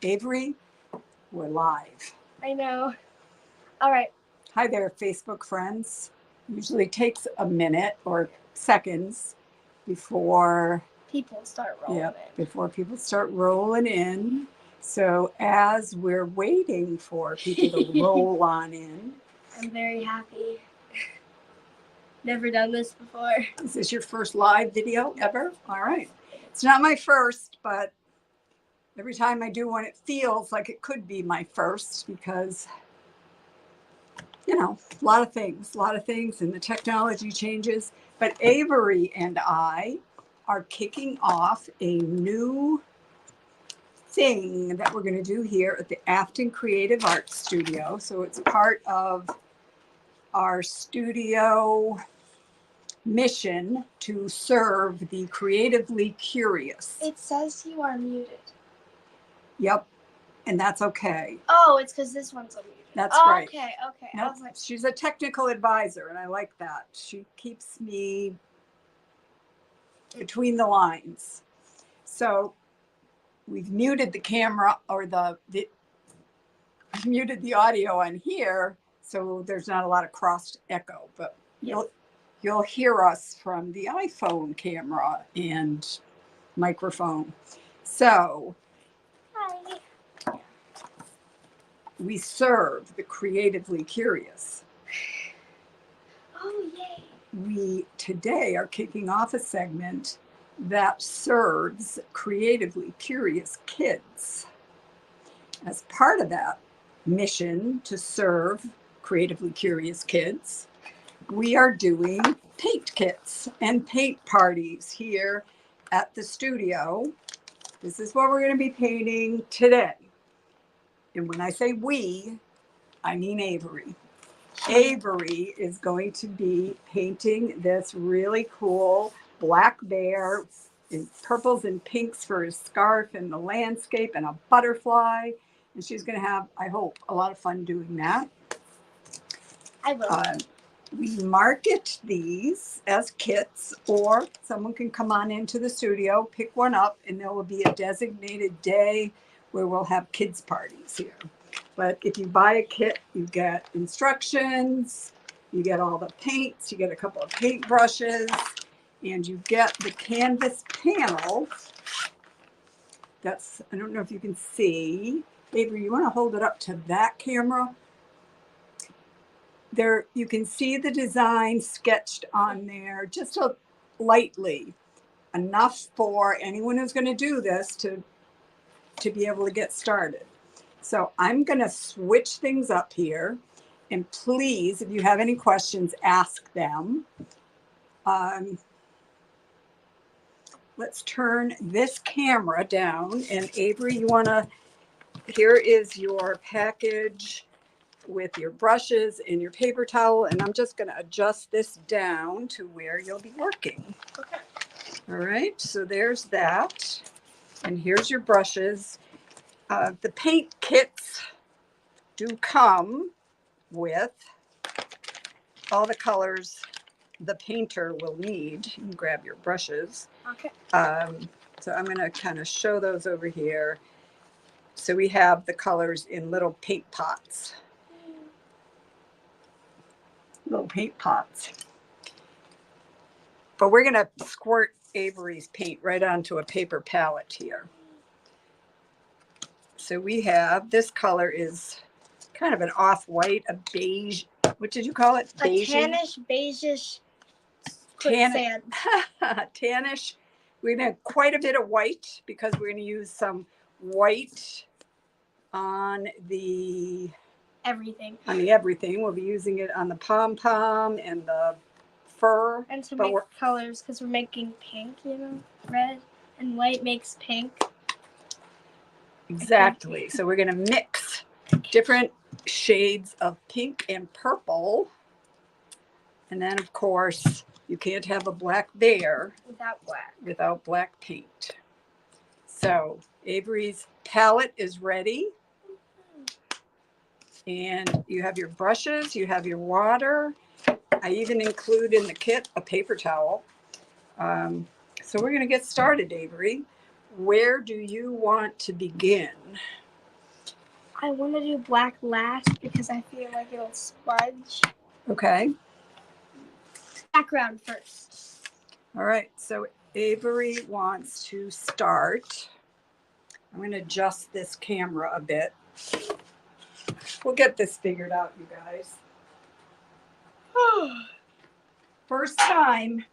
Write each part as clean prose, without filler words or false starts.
Avery, we're live. I know. All right. Hi there, Facebook friends. Usually takes a minute or seconds before People start rolling in. before people start rolling in. So as we're waiting for people to roll on in, I'm very happy. Never done this before. is this your first live video ever? All right. It's not my first, but every time I do one, it feels like it could be my first because, you know, a lot of things, and the technology changes. But Avery and I are kicking off a new thing that we're going to do here at the Afton Creative Arts Studio. So it's part of our studio mission to serve the creatively curious. It says you are muted. Yep. And that's okay. Oh, it's because this one's unmuted. That's right. Okay. Nope. I was like, she's a technical advisor, and I like that. She keeps me between the lines. So we've muted the camera, or muted the audio on here, so there's not a lot of cross echo, but you'll hear us from the iPhone camera and microphone. So hi. we serve the creatively curious. Oh, yay. We today are kicking off a segment that serves creatively curious kids. As part of that mission to serve creatively curious kids, we are doing paint kits and paint parties here at the studio. This is what we're going to be painting today. And when I say we, I mean Avery. Avery is going to be painting this really cool black bear in purples and pinks for his scarf and the landscape and a butterfly. And she's going to have, I hope, a lot of fun doing that. I will. We market these as kits, or someone can come on into the studio, pick one up, and there will be a designated day where we'll have kids' parties here. But if you buy a kit, you get instructions, you get all the paints, you get a couple of paint brushes, and you get the canvas panel. That's, I don't know if you can see. Avery, you want to hold it up to that camera? There, you can see the design sketched on there just lightly, enough for anyone who's going to do this to be able to get started. So I'm going to switch things up here, and please, if you have any questions, ask them. Let's turn this camera down, and Avery, you want to, here is your package with your brushes and your paper towel, and I'm just going to adjust this down to where you'll be working. Okay. All right, so there's that, and here's your brushes. The paint kits do come with all the colors the painter will need. You can grab your brushes. Okay. So I'm going to kind of show those over here. So we have the colors in little paint pots. Little paint pots. But we're going to squirt Avery's paint right onto a paper palette here. So we have, this color is kind of an off-white, a beige. What did you call it? Beige? A tannish, beigeish quicksand. Tannish. We're going to have quite a bit of white because we're going to use some white on the everything. We'll be using it on the pom-pom and the fur. And to make colors, because we're making pink, you know, red and white makes pink. Exactly. So we're going to mix different shades of pink and purple. And then, of course, you can't have a black bear without black paint. So Avery's palette is ready. And you have your brushes, you have your water. I even include in the kit a paper towel. So we're going to get started, Avery. Where do you want to begin? I want to do black last because I feel like it'll smudge. Okay. Background first. All right. So Avery wants to start. I'm going to adjust this camera a bit. We'll get this figured out, you guys. First time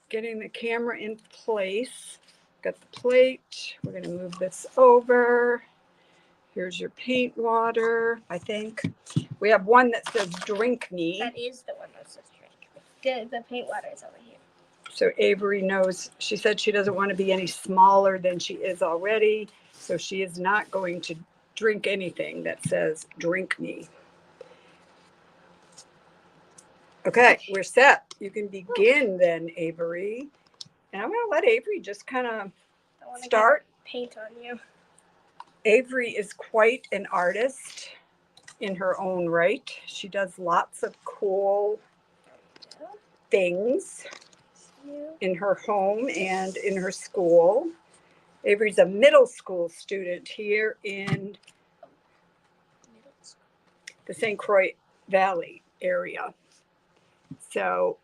getting the camera in place. Got the plate. We're going to move this over. Here's your paint water, I think. We have one that says drink me. That is the one that says drink. The paint water is over here. So Avery knows, she said she doesn't want to be any smaller than she is already. So she is not going to drink anything that says drink me. Okay, we're set. You can begin then, Avery. And I'm going to let Avery just kind of start. Paint on you. Avery is quite an artist in her own right. She does lots of cool things in her home and in her school. Avery's a middle school student here in the St. Croix Valley area. So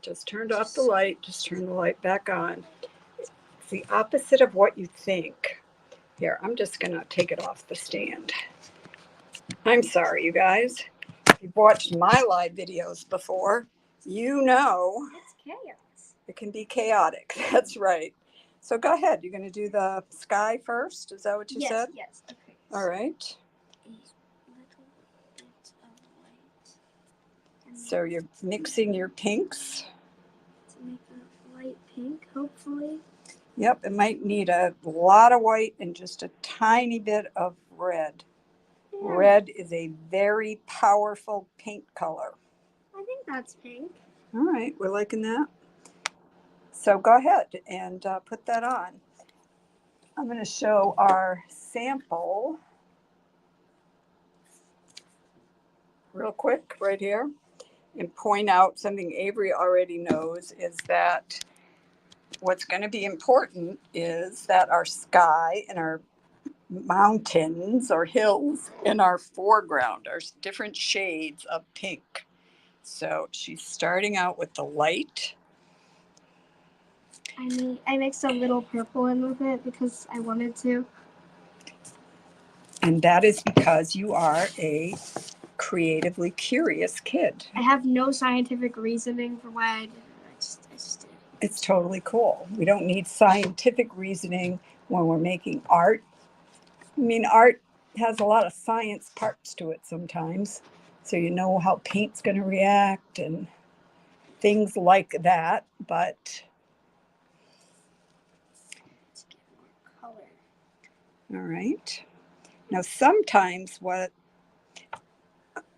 just turned off the light, just turn the light back on. It's the opposite of what you think. Here, I'm just gonna take it off the stand. I'm sorry, you guys. If you've watched my live videos before, you know It's chaos. it can be chaotic. That's right. So go ahead. You're gonna do the sky first. Is that what you said? Yes. Okay. All right. So you're mixing your pinks. To make a light pink, hopefully. Yep, it might need a lot of white and just a tiny bit of red. Yeah. Red is a very powerful paint color. I think that's pink. All right, we're liking that. So go ahead and put that on. I'm going to show our sample real quick right here and point out something Avery already knows is that what's going to be important is that our sky and our mountains or hills in our foreground are different shades of pink. So she's starting out with the light. I mixed a little purple in with it because I wanted to. And that is because you are a creatively curious kid. I have no scientific reasoning for why I did it. I just did it. It's totally cool. We don't need scientific reasoning when we're making art. I mean, art has a lot of science parts to it sometimes. So you know how paint's going to react and things like that. But let's get more color. All right. Now, sometimes what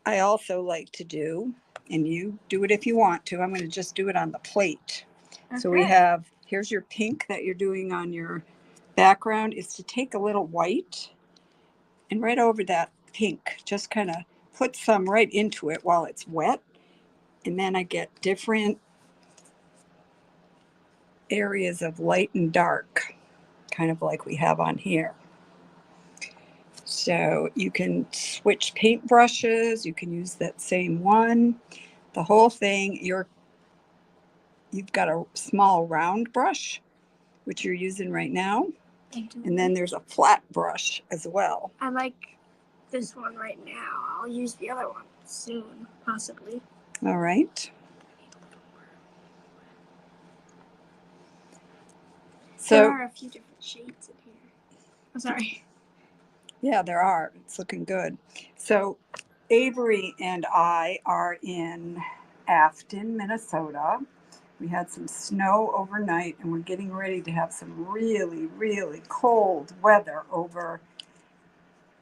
I also like to do, and you do it if you want to, I'm going to just do it on the plate. Okay. So we have, here's your pink that you're doing on your background, is to take a little white and right over that pink, just kind of put some right into it while it's wet. And then I get different areas of light and dark, kind of like we have on here. So you can switch paint brushes. You can use that same one. The whole thing, you've got a small round brush, which you're using right now. And then there's a flat brush as well. I like this one right now. I'll use the other one soon, possibly. All right. So there are a few different shades in here. I'm sorry. Yeah, there are. It's looking good. So Avery and I are in Afton, Minnesota. We had some snow overnight and we're getting ready to have some really, really cold weather over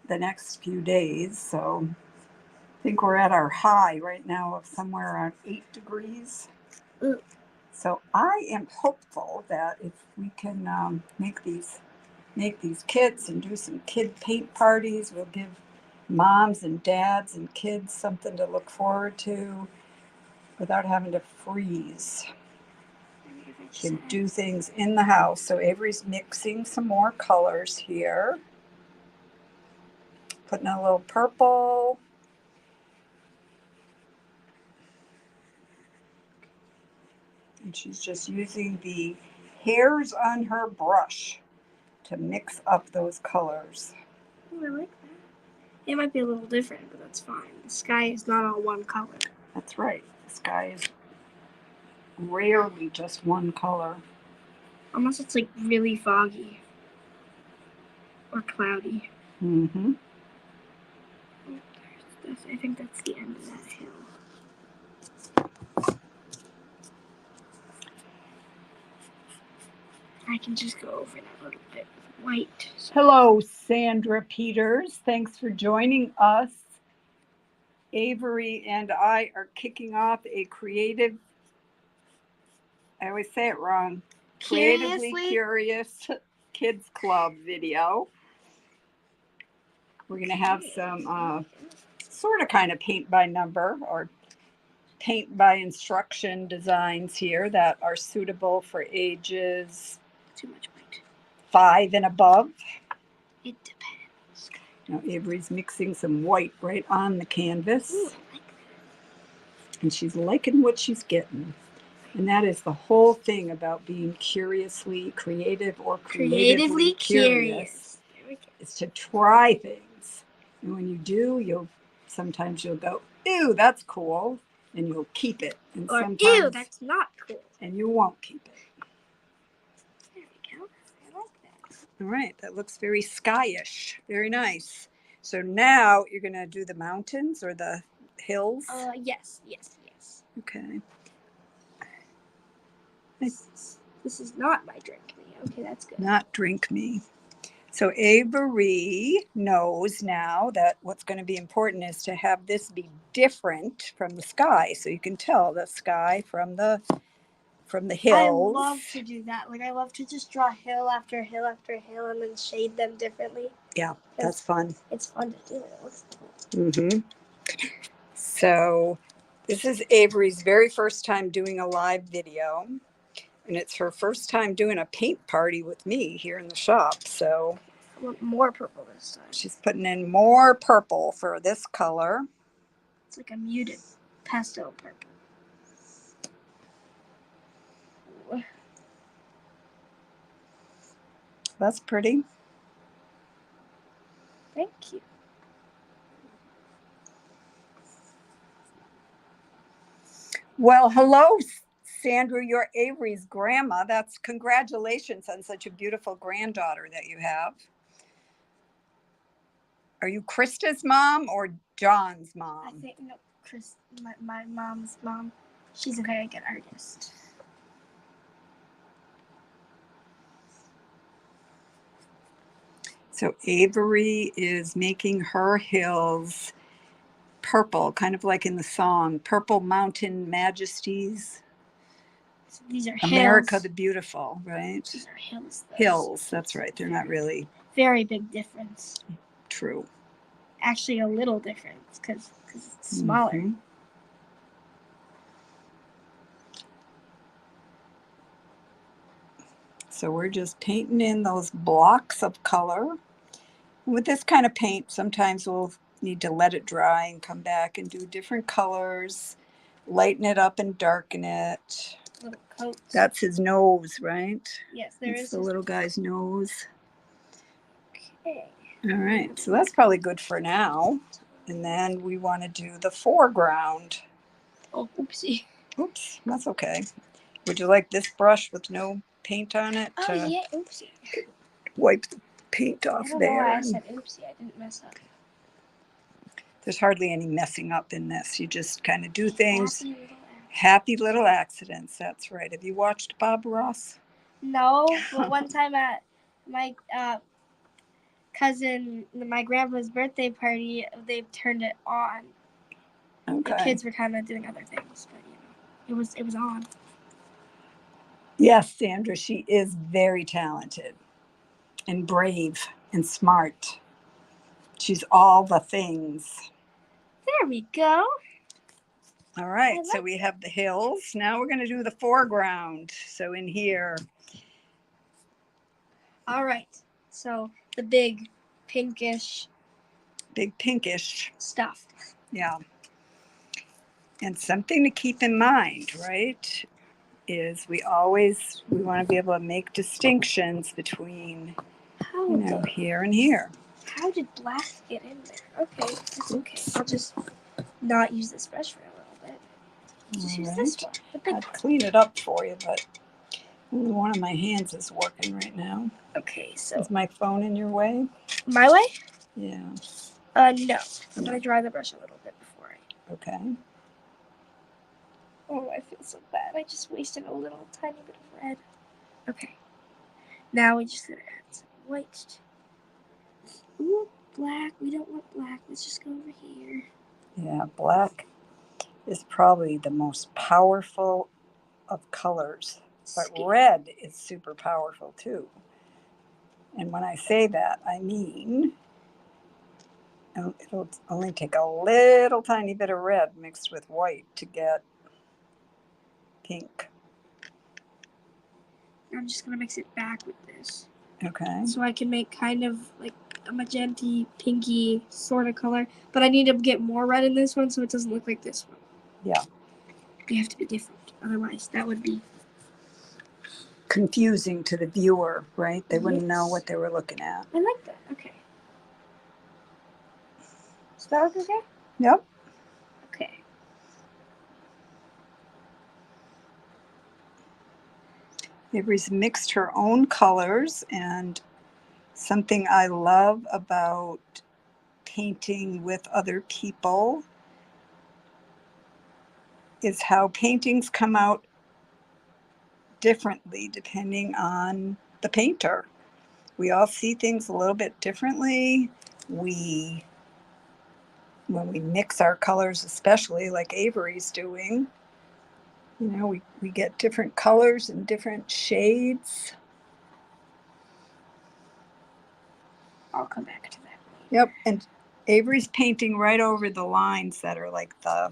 the next few days. So I think we're at our high right now of somewhere around 8 degrees. Ooh. So I am hopeful that if we can make these kits and do some kid paint parties, we'll give moms and dads and kids something to look forward to without having to freeze. can do things in the house. So Avery's mixing some more colors here. Putting a little purple. And she's just using the hairs on her brush to mix up those colors. Oh, I like that. It might be a little different, but that's fine. The sky is not all one color. That's right. The sky is rarely just one color. Unless it's like really foggy or cloudy. Mm-hmm. I think that's the end of that hill. I can just go over that little bit with white. So. Hello, Sandra Peters. Thanks for joining us. Avery and I are kicking off a creative, I always say it wrong, Creatively Curious Kids Club video. We're going to have some sort of kind of paint by number or paint by instruction designs here that are suitable for ages Too much white. 5 and above. It depends. Now Avery's mixing some white right on the canvas. Ooh, I like that. And she's liking what she's getting. And that is the whole thing about being curiously creative or creatively curious. Is to try things. And when you do, sometimes you'll go, ew, that's cool. And you'll keep it. And or, sometimes, ew, that's not cool. And you won't keep it. There we go. I like that. All right, that looks very skyish. Very nice. So now you're going to do the mountains or the hills? Yes. Okay. This is not my drink me. Okay, that's good. Not drink me. So Avery knows now that what's going to be important is to have this be different from the sky. So you can tell the sky from the hills. I love to do that. Like I love to just draw hill after hill after hill and then shade them differently. Yeah, that's fun. It's fun to do. It looks cool. Mm-hmm. So this is Avery's very first time doing a live video. And it's her first time doing a paint party with me here in the shop. So I want more purple this time. She's putting in more purple for this color. It's like a muted pastel purple. Ooh. That's pretty. Thank you. Well, hello, Sandra. You're Avery's grandma. That's congratulations on such a beautiful granddaughter that you have. Are you Krista's mom or John's mom? I think no, Chris, my mom's mom. She's a very good artist. So Avery is making her hills purple, kind of like in the song, Purple Mountain Majesties. So these are America hills. the Beautiful, right? These are hills. Though. Hills, that's right. They're not really. Very big difference. True. Actually, a little difference because it's smaller. Mm-hmm. So we're just painting in those blocks of color. With this kind of paint, sometimes we'll need to let it dry and come back and do different colors, lighten it up and darken it. Little coats. That's his nose, right? Yes, there That's is the little guy's nose. Okay. All right, so that's probably good for now. And then we want to do the foreground. Oh, oopsie. Oops, that's okay. Would you like this brush with no paint on it? Oh, yeah, oopsie. Wipe the paint off I don't there. know why I said oopsie. I didn't mess up. There's hardly any messing up in this. You just kind of do things. Happy little accidents. Happy little accidents. That's right. Have you watched Bob Ross? No, but one time at my cousin, my grandpa's birthday party, they turned it on. Okay. The kids were kind of doing other things, but you know, it was on. Yes, Sandra, she is very talented and brave and smart. She's all the things. There we go. All right, I so like we have the hills. Now we're going to do the foreground. So in here, All right. So the big pinkish big pinkish, stuff. yeah. And something to keep in mind, right, is we want to be able to make distinctions between, here and here. How did black get in there? Okay, it's okay. I'll just not use this brush for a little bit. Just use this one, the big I'd one. clean it up for you, but only one of my hands is working right now. Okay, so Is my phone in your way? my way? Yeah. No. I'm gonna dry the brush a little bit before I. Okay. Oh, I feel so bad. I just wasted a little tiny bit of red. Okay. Now we just gonna add some white. Ooh, black. We don't want black. Let's just go over here. Yeah, black is probably the most powerful of colors, but red is super powerful too. And when I say that, I mean it'll only take a little tiny bit of red mixed with white to get pink. I'm just gonna mix it back with this. Okay. So I can make kind of like a magenta, pinky sort of color. But I need to get more red in this one so it doesn't look like this one. Yeah. They have to be different. Otherwise, that would be confusing to the viewer, right? They wouldn't know what they were looking at. I like that. Okay. Does that look okay? Yep. Okay. Avery's mixed her own colors, and something I love about painting with other people is how paintings come out differently depending on the painter. We all see things a little bit differently. When we mix our colors, especially like Avery's doing, we get different colors and different shades. I'll come back to that. Yep, and Avery's painting right over the lines that are like the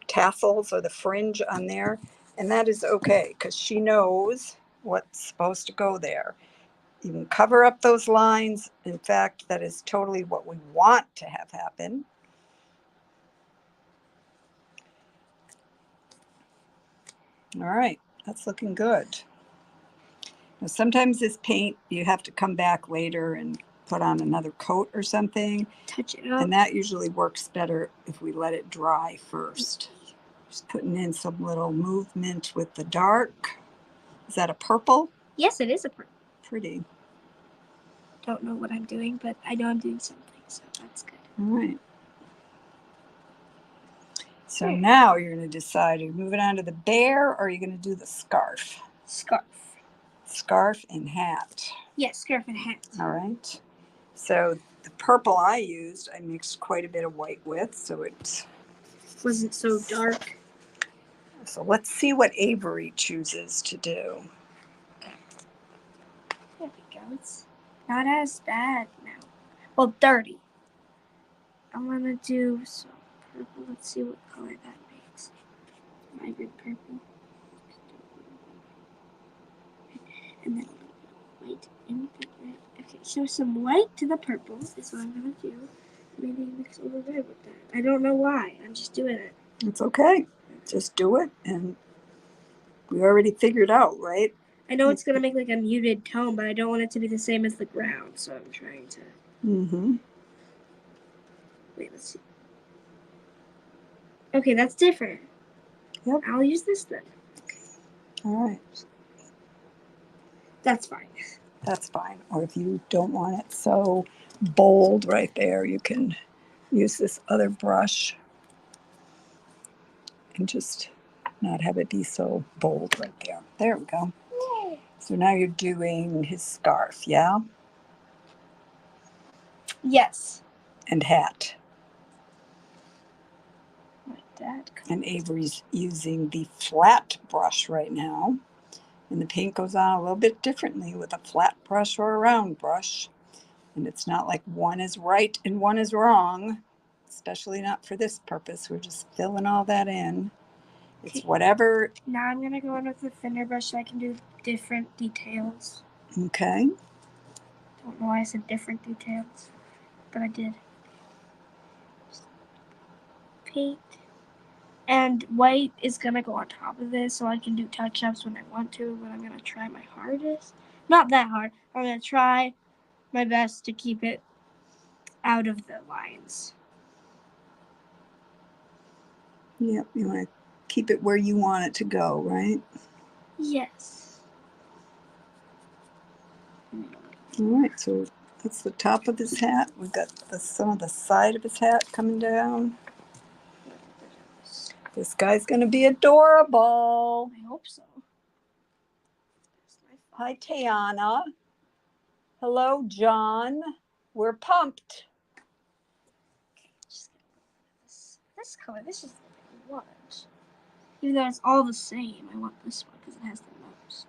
tassels or the fringe on there, and that is okay because she knows what's supposed to go there. You can cover up those lines. In fact, that is totally what we want to have happen. All right, that's looking good. Now, sometimes this paint, you have to come back later and put on another coat or something. Touch it up. And that usually works better if we let it dry first. Just putting in some little movement with the dark. Is that a purple? Yes, it is a purple. Pretty. Don't know what I'm doing, but I know I'm doing something, so that's good. All right. So now you're going to decide, are you moving on to the bear or are you going to do the scarf? Scarf. Scarf and hat. Yes, scarf and hat. All right. So the purple I used, I mixed quite a bit of white with, so it wasn't so dark. So let's see what Avery chooses to do. There we go. It's not as bad now. Well, dirty. I'm gonna do some purple. Let's see what color that makes. Vibrant purple. And then a little bit of white and red. Okay, so some white to the purple is what I'm gonna do. Maybe mix a little red with that. I don't know why. I'm just doing it. It's okay. Just do it, and we already figured out, right? I know it's gonna make like a muted tone, but I don't want it to be the same as the ground, so I'm trying to. Wait, let's see. Okay, that's different. Yep. I'll use this then. All right. That's fine. That's fine. Or if you don't want it so bold right there, you can use this other brush and just not have it be so bold right there. There we go. Yay. So now you're doing his scarf, yeah? Yes. And hat. Like that. And Avery's using the flat brush right now. And the paint goes on a little bit differently with a flat brush or a round brush. And it's not like one is right and one is wrong. especially not for this purpose. We're just filling all that in. It's whatever. Now I'm going to go in with the thinner brush so I can do different details. Okay. Don't know why I said different details, but I did. Paint. And white is going to go on top of this so I can do touch-ups when I want to, but I'm going to try my hardest. Not that hard. I'm going to try my best to keep it out of the lines. Yep, you want to keep it where you want it to go, right? Yes. All right, so that's the top of his hat. We've got some of the side of his hat coming down. This guy's going to be adorable. I hope so. Hi, Tiana. Hello, John. We're pumped. Okay, just this color. This is the one. Even though it's all the same, I want this one because it has the most.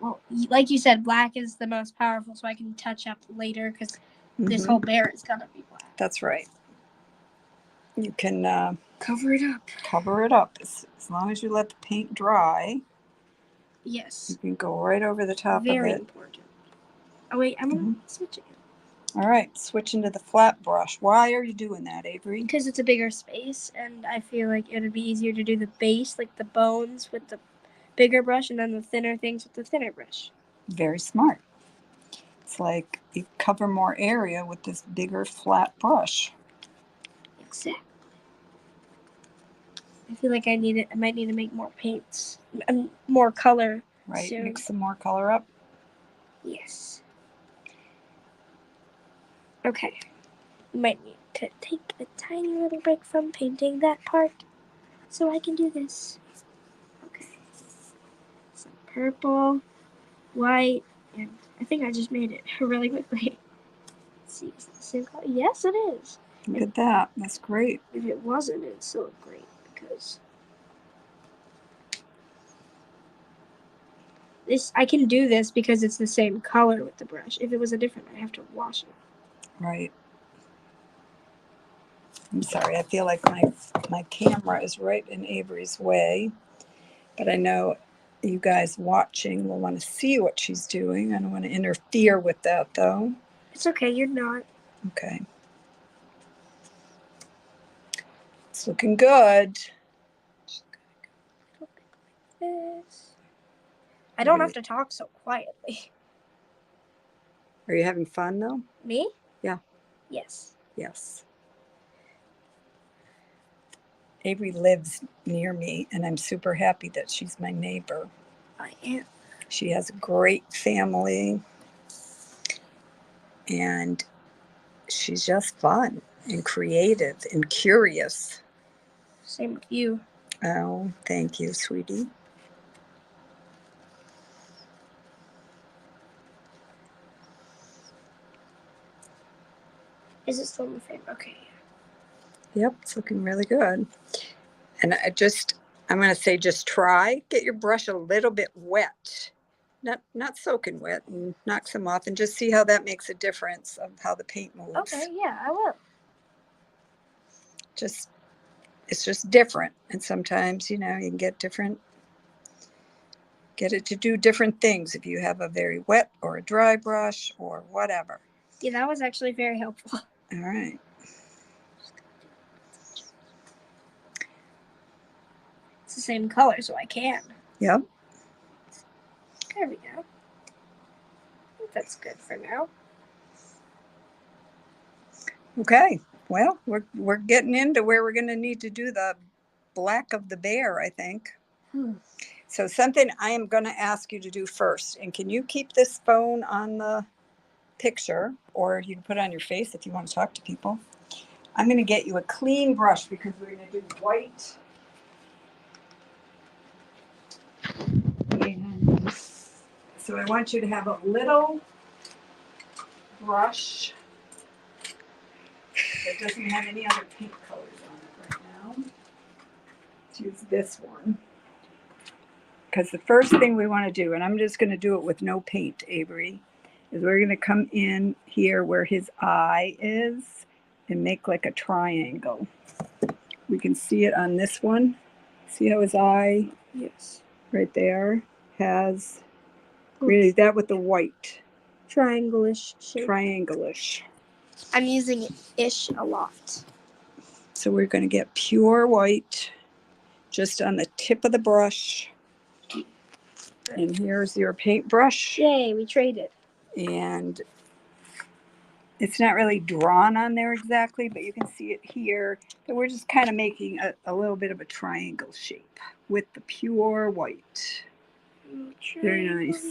Well, like you said, black is the most powerful, so I can touch up later because this whole bear is gonna be black. That's right. You can Cover it up. Cover it up as long as you let the paint dry. Yes. You can go right over the top of it. Very important. Oh wait, I'm gonna switch it. All right, switch into the flat brush. Why are you doing that, Avery? Because it's a bigger space, and I feel like it would be easier to do the base, like the bones, with the bigger brush, and then the thinner things with the thinner brush. Very smart. It's like you cover more area with this bigger flat brush. Exactly. I feel like I might need to make more paints, and more color. Right, soon. mix some more color up. Yes. Okay. Might need to take a tiny little break from painting that part so I can do this. Okay. Some purple, white, and I think I just made it really quickly. Let's see, is it the same color? Yes, it is. Look at that. That's great. If it wasn't, it'd still look great because I can do this because it's the same color with the brush. If it was a different, I'd have to wash it. Right. I'm sorry. I feel like my camera is right in Avery's way, but I know you guys watching will want to see what she's doing. I don't want to interfere with that, though. It's okay. You're not. Okay. It's looking good. This. I don't have to talk so quietly. Are you having fun, though? Me? Yeah. Yes. Yes. Avery lives near me, and I'm super happy that she's my neighbor. I am. She has a great family, and she's just fun and creative and curious. Same with you. Oh, thank you, sweetie. Is it still in the frame? Okay. Yep, it's looking really good. And I'm going to say just try. Get your brush a little bit wet. Not soaking wet, and knock some off and just see how that makes a difference of how the paint moves. Okay, yeah, I will. It's just different. And sometimes, you can get it to do different things if you have a very wet or a dry brush or whatever. Yeah, that was actually very helpful. All right. It's the same color, so I can. Yep. There we go. I think that's good for now. Okay. Well, we're getting into where we're going to need to do the black of the bear, I think. So something I am going to ask you to do first, and can you keep this phone on the picture, or you can put it on your face if you want to talk to people. I'm going to get you a clean brush because we're going to do white. And so I want you to have a little brush that doesn't have any other paint colors on it right now. Let's use this one. Because the first thing we want to do, and I'm just going to do it with no paint, Avery, is we're going to come in here where his eye is and make like a triangle. We can see it on this one. See how his eye, Yes. right there, has really that with the white. Triangle-ish shape. Triangle-ish. I'm using ish a lot. So we're going to get pure white just on the tip of the brush. And here's your paintbrush. Yay, we traded. And it's not really drawn on there exactly, but you can see it here. But we're just kind of making a little bit of a triangle shape with the pure white. Very nice.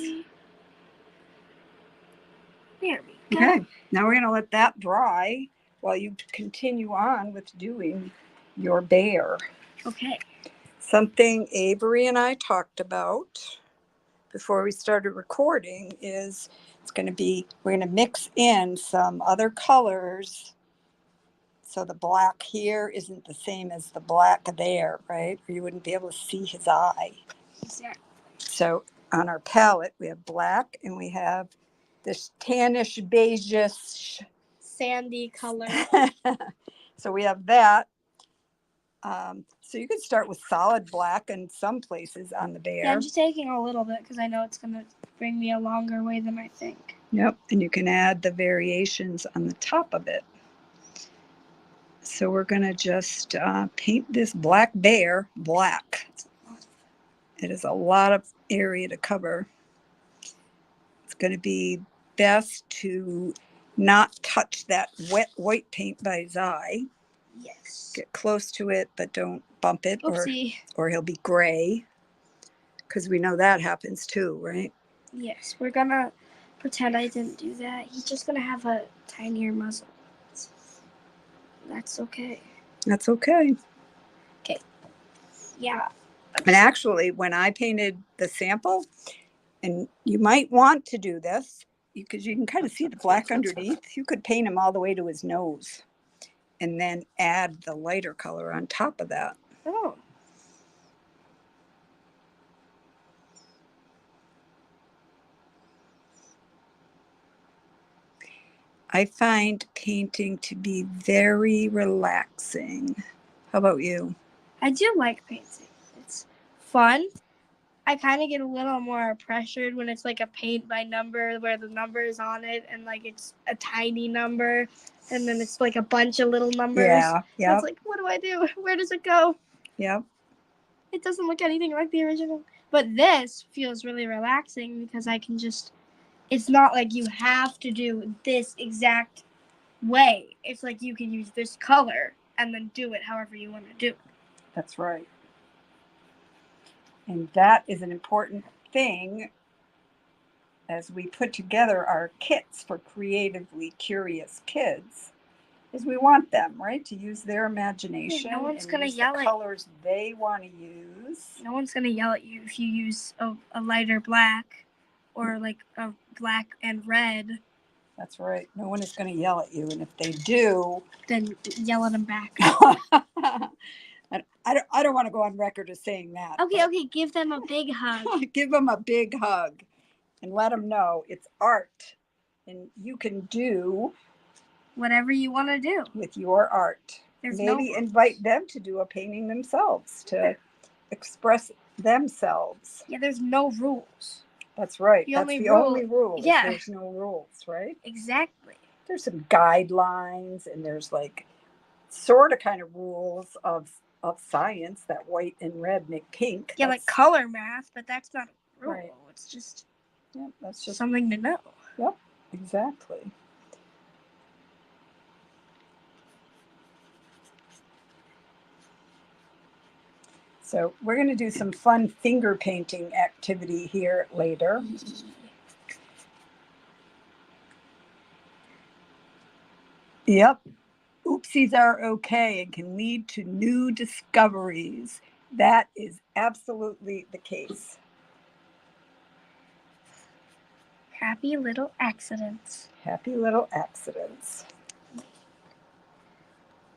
There we go. Okay, now we're going to let that dry while you continue on with doing your bear. Okay. Something Avery and I talked about before we started recording is we're going to mix in some other colors. So the black here isn't the same as the black there, right? Or you wouldn't be able to see his eye. Exactly. So on our palette, we have black and we have this tannish, beigeish, sandy color. So we have that. So you could start with solid black in some places on the bear. Yeah, I'm just taking a little bit because I know it's going to bring me a longer way than I think. Yep, and you can add the variations on the top of it. So we're going to just paint this black bear black. It is a lot of area to cover. It's going to be best to not touch that wet white paint by his eye. Yes. Get close to it, but don't bump it, or he'll be gray. Because we know that happens too, right? Yes, we're going to pretend I didn't do that. He's just going to have a tinier muzzle. That's okay. That's okay. Okay. Yeah. And actually, when I painted the sample, and you might want to do this, because you can kind of see the black underneath, you could paint him all the way to his nose and then add the lighter color on top of that. Oh. I find painting to be very relaxing. How about you? I do like painting. It's fun. I kind of get a little more pressured when it's like a paint by number where the number is on it and like it's a tiny number and then it's like a bunch of little numbers. Yeah. It's like, what do I do? Where does it go? Yep. It doesn't look anything like the original. But this feels really relaxing because I can just, it's not like you have to do this exact way. It's like you can use this color and then do it however you want to do it. That's right. And that is an important thing as we put together our kits for creatively curious kids, is we want them, right, to use their imagination. No one's going to use yell the at colors they want to use. No one's going to yell at you if you use a lighter black or like a black and red. That's right. No one is going to yell at you. And if they do, then yell at them back. I don't want to go on record as saying that. Okay, give them a big hug. Give them a big hug and let them know it's art and you can do whatever you want to do with your art. There's Maybe invite them to do a painting themselves, to express themselves. Yeah, there's no rules. That's right. That's the only rule. Yeah. There's no rules, right? Exactly. There's some guidelines and there's like sort of kind of rules of science that white and red make pink. Yeah, like color math, but that's not a rule. Right. It's just that's just something to know. Yep, exactly. So we're going to do some fun finger painting activity here later. Yep. Oopsies are okay and can lead to new discoveries. That is absolutely the case. Happy little accidents. Happy little accidents.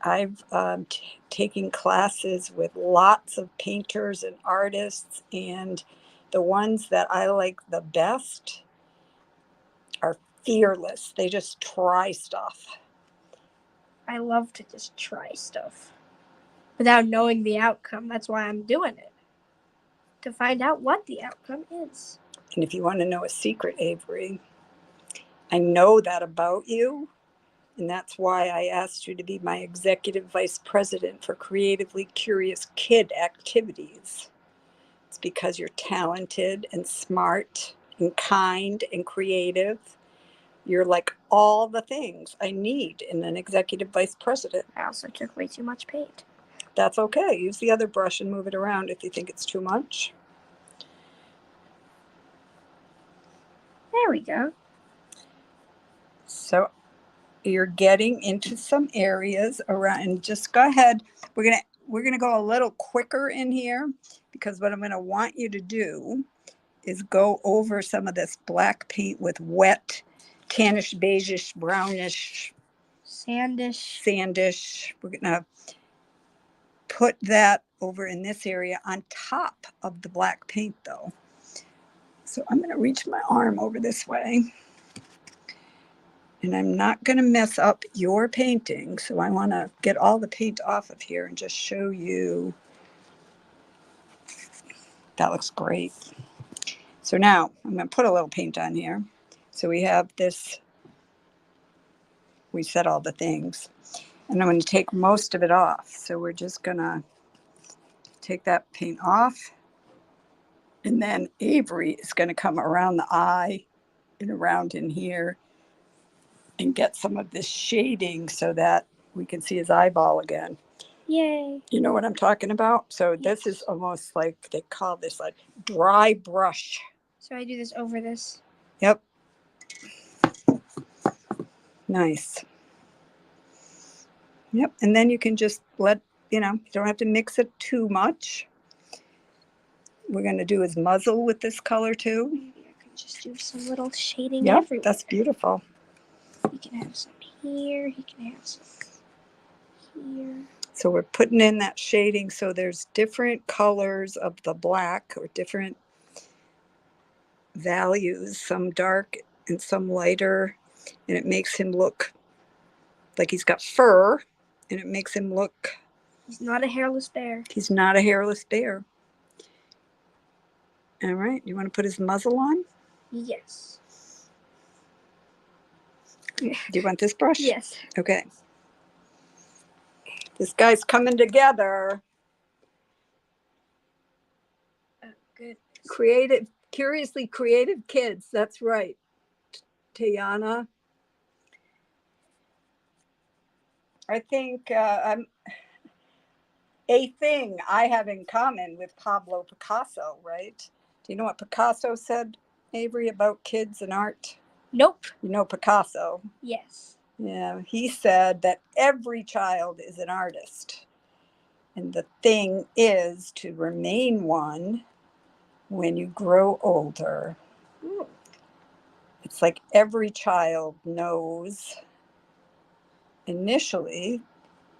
I've taken classes with lots of painters and artists, and the ones that I like the best are fearless. They just try stuff. I love to just try stuff without knowing the outcome. That's why I'm doing it. To find out what the outcome is. And if you want to know a secret, Avery, I know that about you. And that's why I asked you to be my executive vice president for creatively curious kid activities. It's because you're talented and smart and kind and creative. You're like all the things I need in an executive vice president. I also took way too much paint. That's okay. Use the other brush and move it around if you think it's too much. There we go. So you're getting into some areas around, and just go ahead. We're gonna go a little quicker in here, because what I'm gonna want you to do is go over some of this black paint with wet, tannish, beigeish, brownish, sandish. We're gonna put that over in this area on top of the black paint though. So I'm gonna reach my arm over this way. And I'm not going to mess up your painting, so I want to get all the paint off of here and just show you. That looks great. So now I'm going to put a little paint on here. So we have this, we said all the things, and I'm going to take most of it off. So we're just going to take that paint off, and then Avery is going to come around the eye and around in here and get some of this shading so that we can see his eyeball again. Yay. You know what I'm talking about? So this is almost like, they call this like dry brush. So I do this over this. Yep. Nice. Yep. And then you can just let, you don't have to mix it too much. We're going to do his muzzle with this color too. Maybe I can just do some little shading Yep, everywhere. that's beautiful. He can have some here. He can have some here. So we're putting in that shading, so there's different colors of the black, or different values, some dark and some lighter, and it makes him look like he's got fur, and it makes him look... He's not a hairless bear. He's not a hairless bear. All right, you want to put his muzzle on? Yes. Do you want this brush? Yes. Okay. This guy's coming together. Oh, good. Curiously creative kids. That's right, Tayana. I think a thing I have in common with Pablo Picasso, right? Do you know what Picasso said, Avery, about kids and art? Nope. You know Picasso? Yes. Yeah, he said that every child is an artist. And the thing is to remain one when you grow older. Ooh. It's like every child knows initially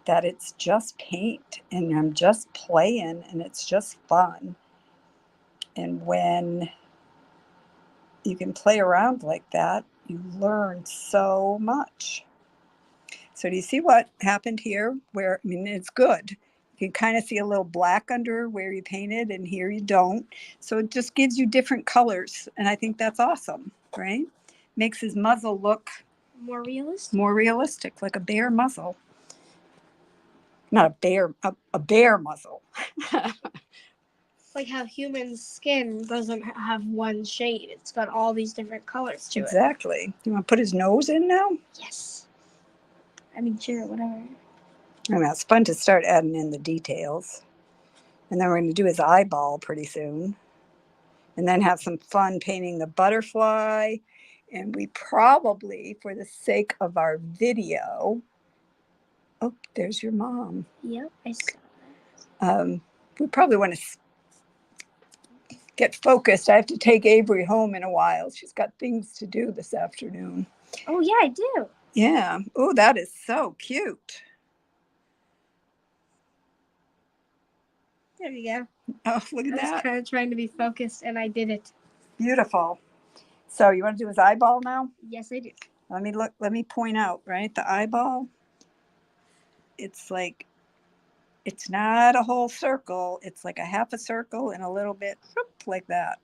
that it's just paint and I'm just playing and it's just fun. And when you can play around like that, you learn so much. So do you see what happened here? Where, I mean, it's good. You can kind of see a little black under where you painted, and here you don't. So it just gives you different colors. And I think that's awesome, right? Makes his muzzle look more realistic, like a bear muzzle. Not a bear, a bear muzzle. Like how human skin doesn't have one shade. It's got all these different colors to it. Exactly. You want to put his nose in now? Yes. I mean, sure, whatever. I mean, it's fun to start adding in the details. And then we're going to do his eyeball pretty soon. And then have some fun painting the butterfly. And we probably, for the sake of our video... Oh, there's your mom. Yep, I saw that. We probably want to get focused. I have to take Avery home in a while. She's got things to do this afternoon. Oh, yeah, I do. Yeah. Oh, that is so cute. There you go. Oh, look at that. I was kind of trying to be focused, and I did it. Beautiful. So you want to do his eyeball now? Yes, I do. Let me point out, right? The eyeball. it's like, it's not a whole circle. It's like a half a circle and a little bit like that.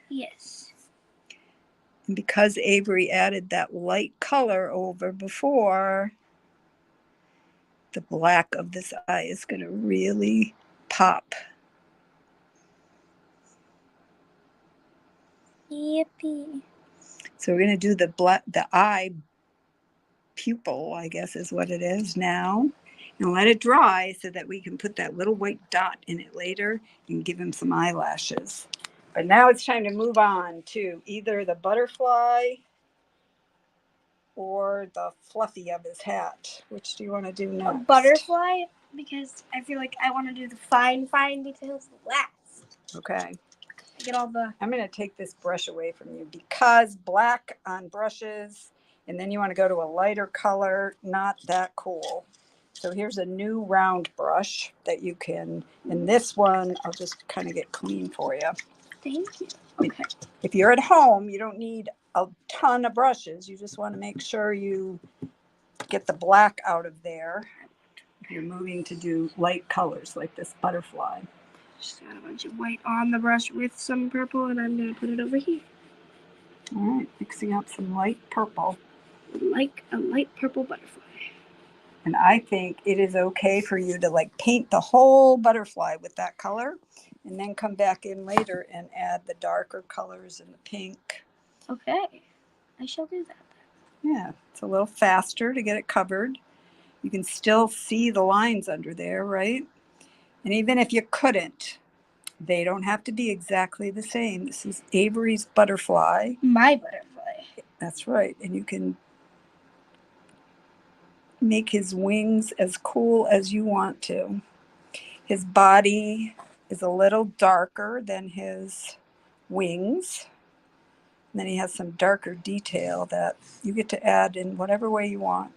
Yes. And because Avery added that light color over before, the black of this eye is going to really pop. Yippee. So we're going to do the eye pupil, I guess is what it is now. And let it dry so that we can put that little white dot in it later and give him some eyelashes. But now it's time to move on to either the butterfly or the fluffy of his hat. Which do you want to do next? A butterfly, because I feel like I want to do the fine details last. Okay. Get all the... I'm going to take this brush away from you because black on brushes, and then you want to go to a lighter color, not that cool. So here's a new round brush that you can, and this one I'll just kind of get clean for you. Thank you. Okay. If you're at home, you don't need a ton of brushes. You just want to make sure you get the black out of there. If you're moving to do light colors like this butterfly. Just got a bunch of white on the brush with some purple, and I'm going to put it over here. All right, mixing up some light purple. Like a light purple butterfly. And I think it is okay for you to like paint the whole butterfly with that color and then come back in later and add the darker colors and the pink. Okay, I shall do that. Yeah, it's a little faster to get it covered. You can still see the lines under there, right? And even if you couldn't, they don't have to be exactly the same. This is Avery's butterfly. My butterfly. That's right. And you can make his wings as cool as you want to. His body is a little darker than his wings. And then he has some darker detail that you get to add in whatever way you want.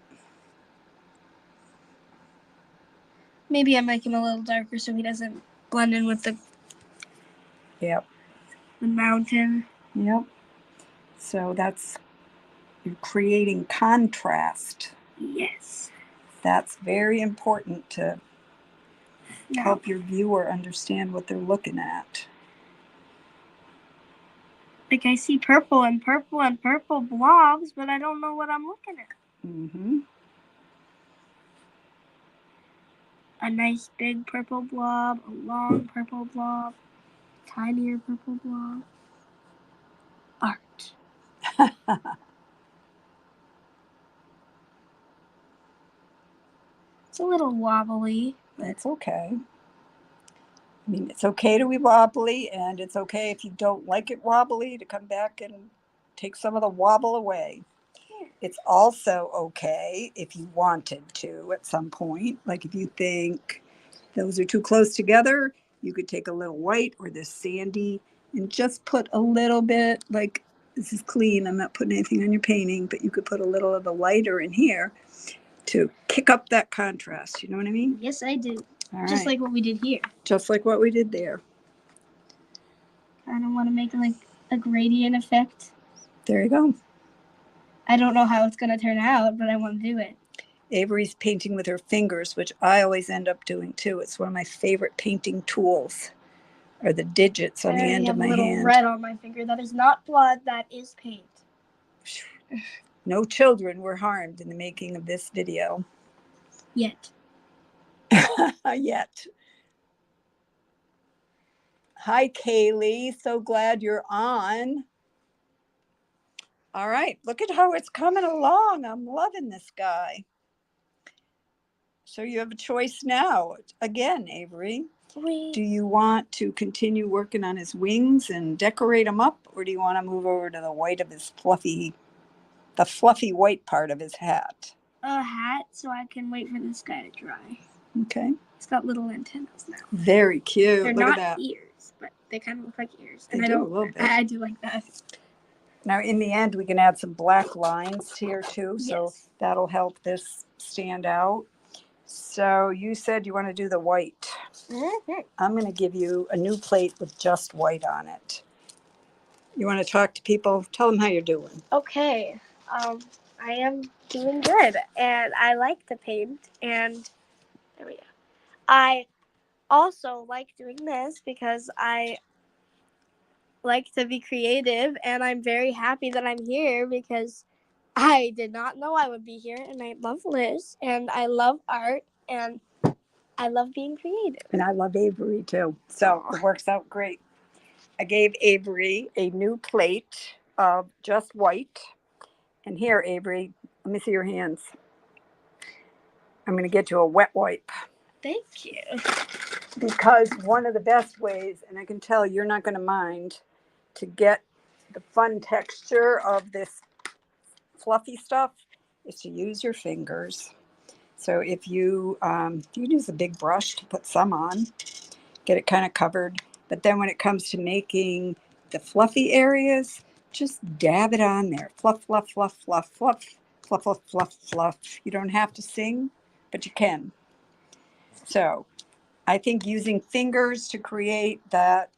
Maybe I make him a little darker so he doesn't blend in with the mountain. Yep. So you're creating contrast. Yes. That's very important to help your viewer understand what they're looking at. Like I see purple and purple and purple blobs, but I don't know what I'm looking at. Mm-hmm. A nice big purple blob, a long purple blob, tinier purple blob. Art. It's a little wobbly. That's okay. I mean, it's okay to be wobbly, and it's okay if you don't like it wobbly to come back and take some of the wobble away. Yeah. It's also okay if you wanted to at some point. Like if you think those are too close together, you could take a little white or this sandy and just put a little bit, like this is clean, I'm not putting anything on your painting, but you could put a little of the lighter in here to kick up that contrast. You know what I mean? Yes, I do. All Just right. like what we did here. Just like what we did there. I don't want to make like a gradient effect. There you go. I don't know how it's going to turn out, but I want to do it. Avery's painting with her fingers, which I always end up doing too. It's one of my favorite painting tools, are the digits on the end of my hand. I have a little red on my finger. That is not blood, that is paint. No children were harmed in the making of this video. Yet. Yet. Hi, Kaylee. So glad you're on. All right. Look at how it's coming along. I'm loving this guy. So you have a choice now. Again, Avery. Do you want to continue working on his wings and decorate them up, or do you want to move over to the white of his fluffy white part of his hat? A hat, so I can wait for this guy to dry. Okay. It's got little antennas now. Very cute. They're Look not at that. Ears, but they kind of look like ears. They And do a little bit. I do like that. Now, in the end, we can add some black lines here too, so Yes. that'll help this stand out. So you said you want to do the white. Mm-hmm. I'm going to give you a new plate with just white on it. You want to talk to people? Tell them how you're doing. Okay. I am doing good, and I like to paint, and there we go. I also like doing this because I like to be creative, and I'm very happy that I'm here because I did not know I would be here, and I love Liz, and I love art, and I love being creative. And I love Avery too. So it works out great. I gave Avery a new plate of just white. And here, Avery, let me see your hands. I'm going to get you a wet wipe. Thank you. Because one of the best ways, and I can tell you're not going to mind, to get the fun texture of this fluffy stuff is to use your fingers. So if you use a big brush to put some on, get it kind of covered. But then when it comes to making the fluffy areas, just dab it on there. Fluff, fluff, fluff, fluff, fluff, fluff, fluff, fluff, fluff. You don't have to sing, but you can. So I think using fingers to create that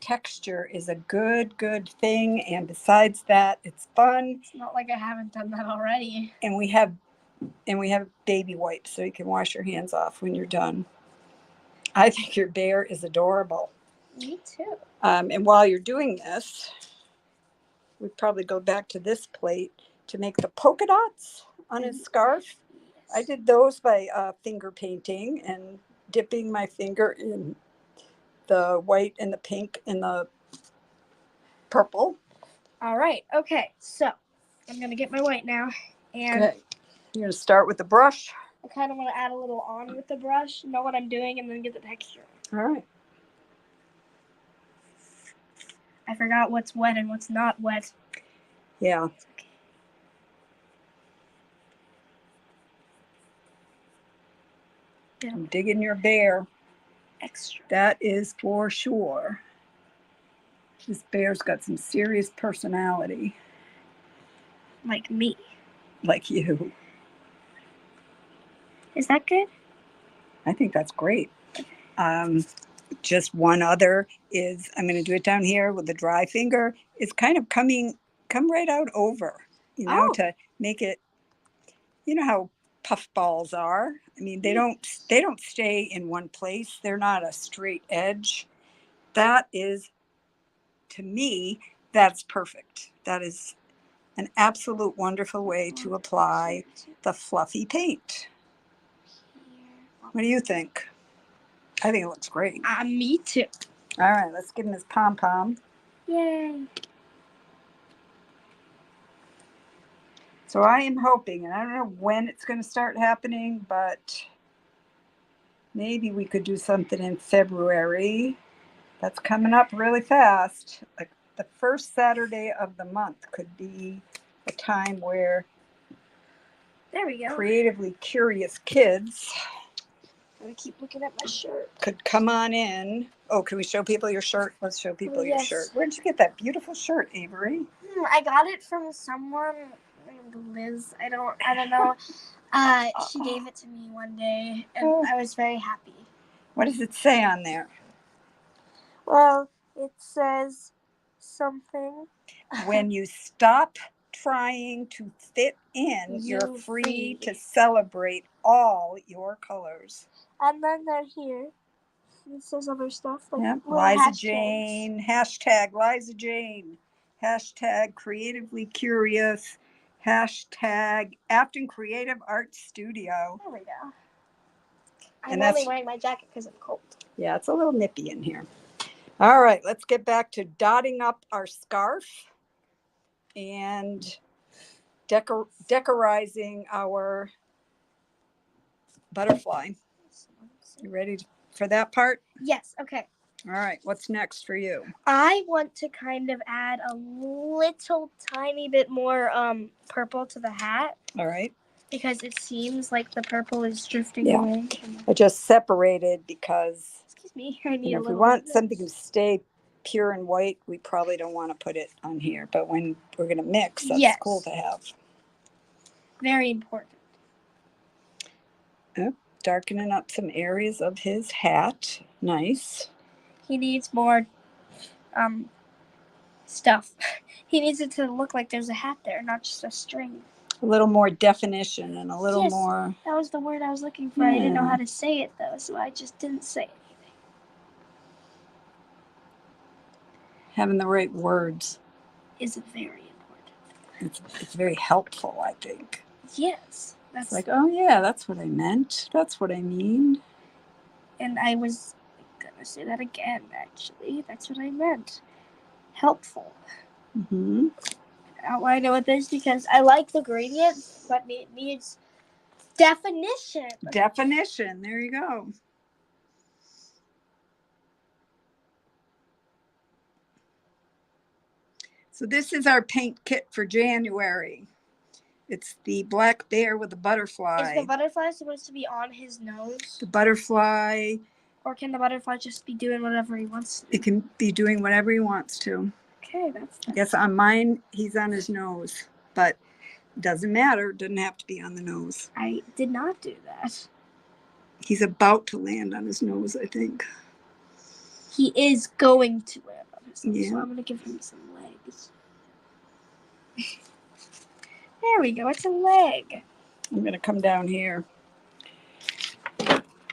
texture is a good thing. And besides that, it's fun. It's not like I haven't done that already. And we have baby wipes, so you can wash your hands off when you're done. I think your bear is adorable. Me too. And while you're doing this, we'd probably go back to this plate to make the polka dots on his scarf. Yes. I did those by finger painting and dipping my finger in the white and the pink and the purple. All right. Okay. So I'm gonna get my white now, and Okay. You're gonna start with the brush. I kind of want to add a little on with the brush, know what I'm doing, and then get the texture. All right. I forgot what's wet and what's not wet. Yeah. It's okay. I'm digging your bear. Extra. That is for sure. This bear's got some serious personality. Like me. Like you. Is that good? I think that's great. Just one other is I'm going to do it down here with the dry finger. It's kind of come right out over, to make it, how puff balls are. I mean, they don't stay in one place. They're not a straight edge. That is, to me, that's perfect. That is an absolute wonderful way to apply the fluffy paint. What do you think? I think it looks great. Me too. All right, let's give him his pom-pom. Yay. So I am hoping, and I don't know when it's going to start happening, but maybe we could do something in February. That's coming up really fast. Like the first Saturday of the month could be a time where There we go. creatively curious kids I'm gonna keep looking at my shirt. could come on in. Oh, can we show people your shirt? Let's show people your Yes. shirt. Where'd you get that beautiful shirt, Avery? I got it from someone named Liz. I don't know. She gave it to me one day, and I was very happy. What does it say on there? Well, it says something. When you stop trying to fit in, you're free to celebrate all your colors. And then they're here. It says other stuff like Liza hashtags. Jane, hashtag Liza Jane, hashtag creatively curious, hashtag Afton Creative Arts Studio. There we go. And I'm only wearing my jacket because I'm cold. Yeah, it's a little nippy in here. All right, let's get back to dotting up our scarf and decorizing our butterfly. You ready for that part? Yes, okay. All right, what's next for you? I want to kind of add a little tiny bit more purple to the hat. All right. Because it seems like the purple is drifting away. I just separated because, excuse me, I need a little. If we want something to stay pure and white, we probably don't want to put it on here. But when we're going to mix, that's cool to have. Very important. Oh, darkening up some areas of his hat. Nice. He needs more stuff. He needs it to look like there's a hat there, not just a string. A little more definition and a little Yes, more. that was the word I was looking for. I didn't know how to say it though, so I just didn't say anything. Having the right words Is very important. it's very helpful, I think. Yes, that's It's like, oh yeah, that's what I meant. That's what I mean. And I was gonna say that again. Actually, that's what I meant. Helpful. Mm-hmm. Why I know what this because I like the gradient, but it needs definition. Definition. There you go. So this is our paint kit for January. It's the black bear with the butterfly. Is the butterfly supposed to be on his nose? The butterfly. Or can the butterfly just be doing whatever he wants to? It can be doing whatever he wants to. Okay, that's I guess on mine, he's on his nose, but it doesn't matter. It doesn't have to be on the nose. I did not do that. He's about to land on his nose, I think. He is going to land on his nose, Yeah. so I'm going to give him some legs. There we go. It's a leg. I'm going to come down here.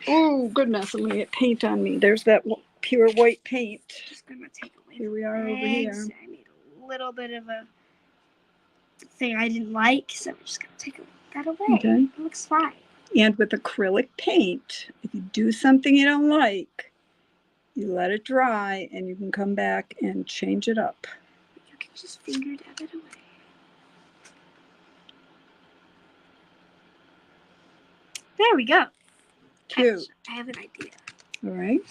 Oh, goodness. I'm going to get paint on me. There's that pure white paint. Just going to take away Here we the are over here. legs. I made a little bit of a thing I didn't like, so I'm just going to take that away. Okay. It looks fine. And with acrylic paint, if you do something you don't like, you let it dry and you can come back and change it up. You can just finger dab it away. There we go. Cute. I have an idea. All right.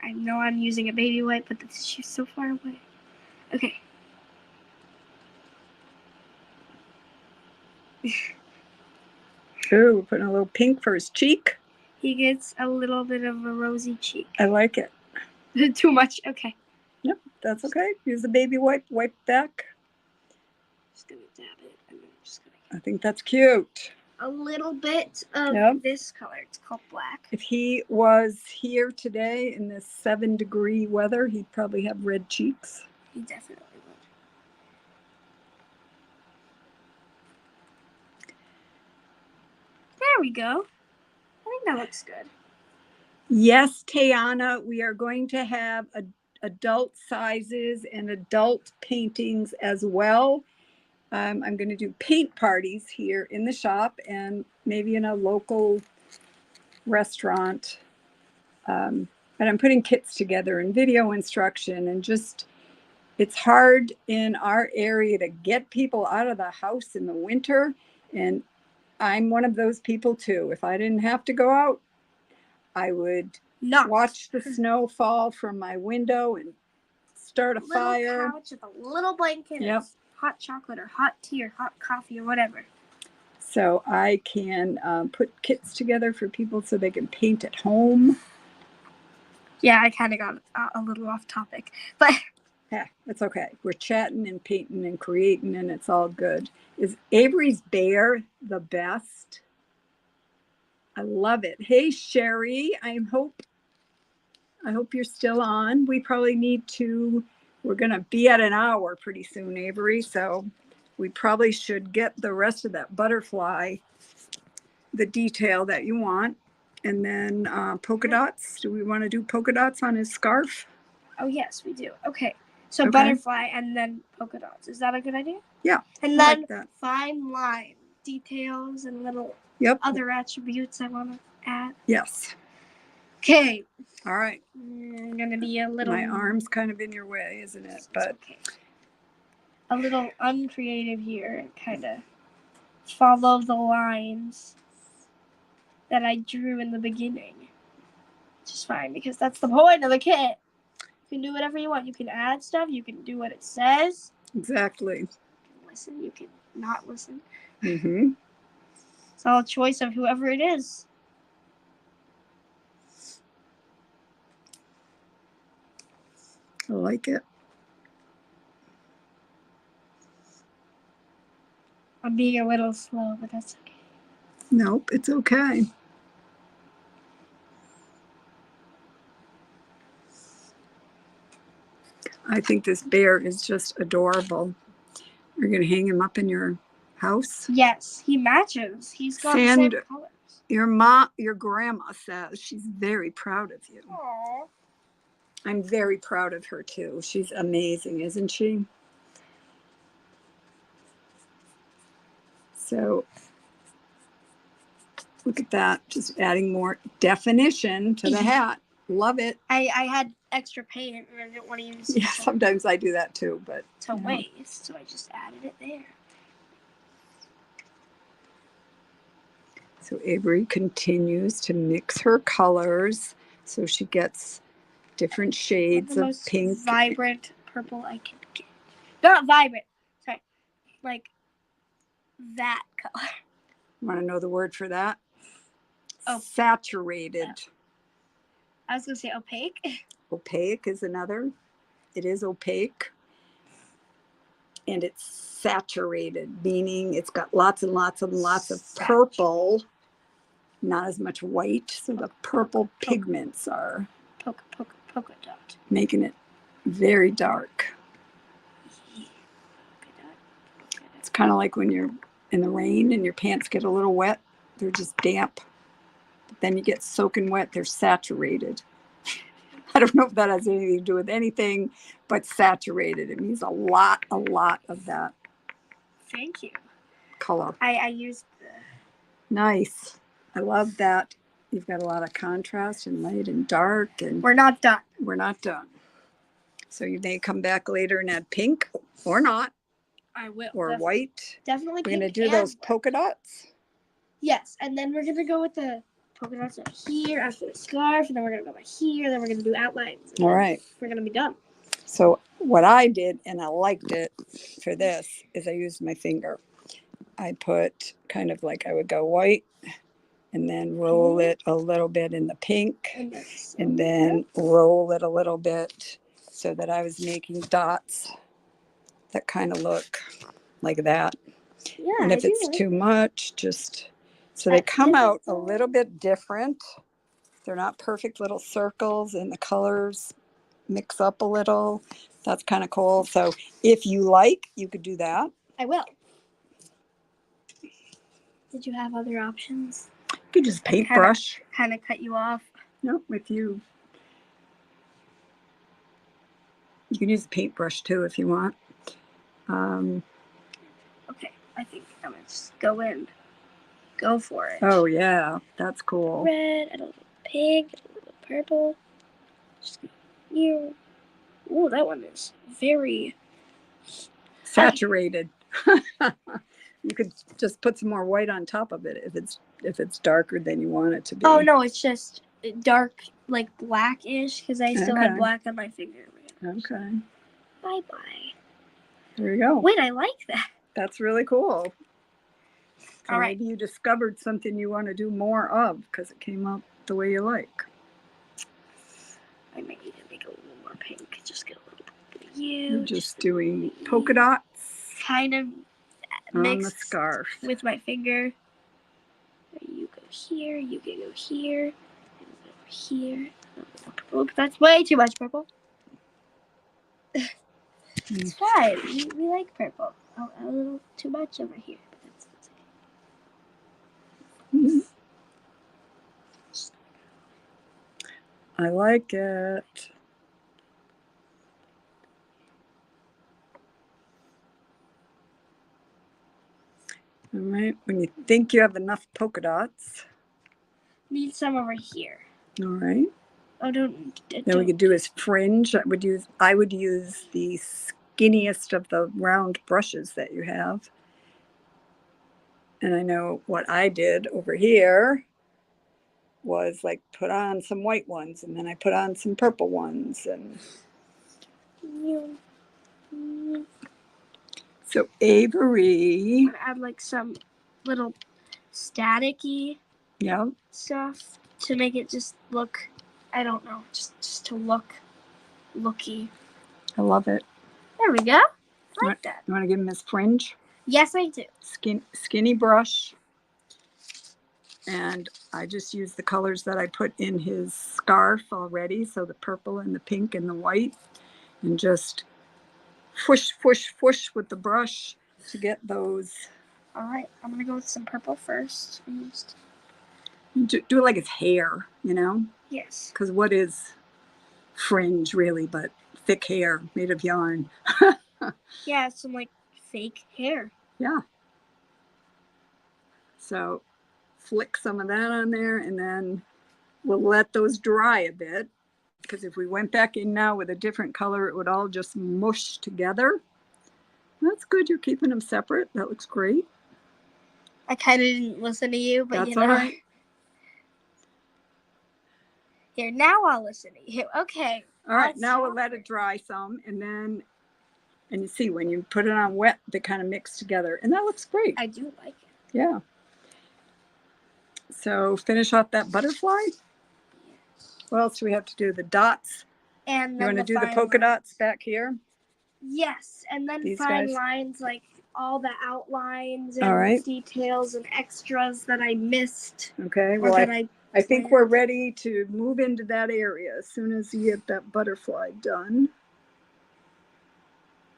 I know I'm using a baby wipe, but the tissue's so far away. Okay. Ooh, we're putting a little pink for his cheek. He gets a little bit of a rosy cheek. I like it. Too much? Okay. Yep, that's okay. Use the baby wipe back. Just gonna dab it, and then I'm just gonna I think that's cute. a little bit of this color. It's called black. If he was here today in this 7-degree weather, he'd probably have red cheeks. He definitely would. There we go. I think that looks good. Yes, Tayana, we are going to have adult sizes and adult paintings as well. I'm going to do paint parties here in the shop and maybe in a local restaurant. But I'm putting kits together and video instruction and just, it's hard in our area to get people out of the house in the winter. And I'm one of those people too. If I didn't have to go out, I would watch the snow fall from my window and start a fire. Couch with a little blanket. Yep. Hot chocolate or hot tea or hot coffee or whatever. So I can put kits together for people so they can paint at home. Yeah, I kind of got a little off topic, but yeah, it's okay. We're chatting and painting and creating, and it's all good. Is Avery's bear the best? I love it. Hey, Sherry, I hope you're still on. We probably need to, we're going to be at an hour pretty soon, Avery. So we probably should get the rest of that butterfly, the detail that you want. And then polka dots. Do we want to do polka dots on his scarf? Oh, yes, we do. Okay. So butterfly and then polka dots. Is that a good idea? Yeah. And then fine line details and little other attributes I want to add. Yes. Okay. All right. I'm going to be a little... My arm's kind of in your way, isn't it? But okay. A little uncreative here and kind of follow the lines that I drew in the beginning. Which is fine because that's the point of the kit. You can do whatever you want. You can add stuff. You can do what it says. Exactly. You can listen. You can not listen. Mm-hmm. It's all a choice of whoever it is. I like it. I'm being a little slow, but that's okay. Nope, it's okay. I think this bear is just adorable. You're going to hang him up in your house? Yes, he matches. He's got the Sand, same colors. your grandma says she's very proud of you. Aww. I'm very proud of her too. She's amazing, isn't she? So look at that, just adding more definition to the hat. Love it. I had extra paint and I didn't want to use Yeah, sometimes I do that too, but to waste, so I just added it there. So Avery continues to mix her colors so she gets different shades the of most pink. Vibrant purple I can get. Not vibrant, sorry, like that color. Want to know the word for that? Oh. Saturated. Oh. I was going to say opaque. Opaque is another. It is opaque. And it's saturated, meaning it's got lots and lots and lots of purple, not as much white. So the purple pigments are Polka dot. making it very dark. It's kind of like when you're in the rain and your pants get a little wet. They're just damp. But then you get soaking wet. They're saturated. I don't know if that has anything to do with anything, but saturated. It means a lot of that. Thank you. Color. I used the... Nice. I love that. You've got a lot of contrast and light and dark. And we're not done. We're not done. So you may come back later and add pink or not. I will. Or definitely, white. Definitely We're going to pink do those polka dots. Yes, and then we're going to go with the polka dots over here after the scarf, and then we're going to go back here, then we're going to do outlines. All right. We're going to be done. So what I did, and I liked it for this, is I used my finger. I put kind of like I would go white and then roll it a little bit in the pink and then roll it a little bit so that I was making dots that kind of look like that. Yeah, and if it's too much, just so they come out a little bit different. They're not perfect little circles and the colors mix up a little. That's kind of cool. So if you like, you could do that. I will. Did you have other options? You could just paintbrush. Kind of cut you off. No, if you can use a paintbrush too if you want. Okay, I think I'm gonna just go for it. Oh yeah, that's cool. Red, and a little pink, and a little purple. Just here. Ooh, that one is very saturated. You could just put some more white on top of it if it's darker than you want it to be. Oh no, it's just dark, like blackish, because I still had black on my finger. Okay. Bye bye. There you go. Wait, I like that. That's really cool. So all right. Maybe you discovered something you want to do more of because it came out the way you like. I may need to make a little more pink. Just get a little bit of you. You're just doing polka dots. Kind of on the scarf with my finger. You go here. You can go here. And over here. Oh, that's way too much purple. It's fine. We like purple. A little too much over here. But that's okay. Mm-hmm. I like it. All right. When you think you have enough polka dots, need some over here. All right. Oh, don't. Then we could do his fringe. I would use the skinniest of the round brushes that you have. And I know what I did over here was like put on some white ones and then I put on some purple ones and so Avery. Add like some little staticky stuff to make it just look, I don't know, just to looky. I love it. There we go. I like that. You want to give him his fringe? Yes, I do. Skinny brush. And I just use the colors that I put in his scarf already. So the purple and the pink and the white. And just whoosh with the brush to get those All right, I'm gonna go with some purple first. Do it like it's hair, you know? Yes. Because what is fringe really but thick hair made of yarn? Yeah, some like fake hair. Yeah. So flick some of that on there, and then we'll let those dry a bit, because if we went back in now with a different color, it would all just mush together. That's good. You're keeping them separate. That looks great. I kind of didn't listen to you, but That's you know. all right. Here, now I'll listen to you. Okay. All right, now we'll let it dry some, and then, and you see when you put it on wet, they kind of mix together, and that looks great. I do like it. Yeah. So finish off that butterfly. What else do we have to do? The dots. And You then want to do the polka dots back here? Yes, and then These fine guys? lines, like all the outlines and All right. details and extras that I missed. Okay. Or Well, that I think we're ready to move into that area as soon as you get that butterfly done.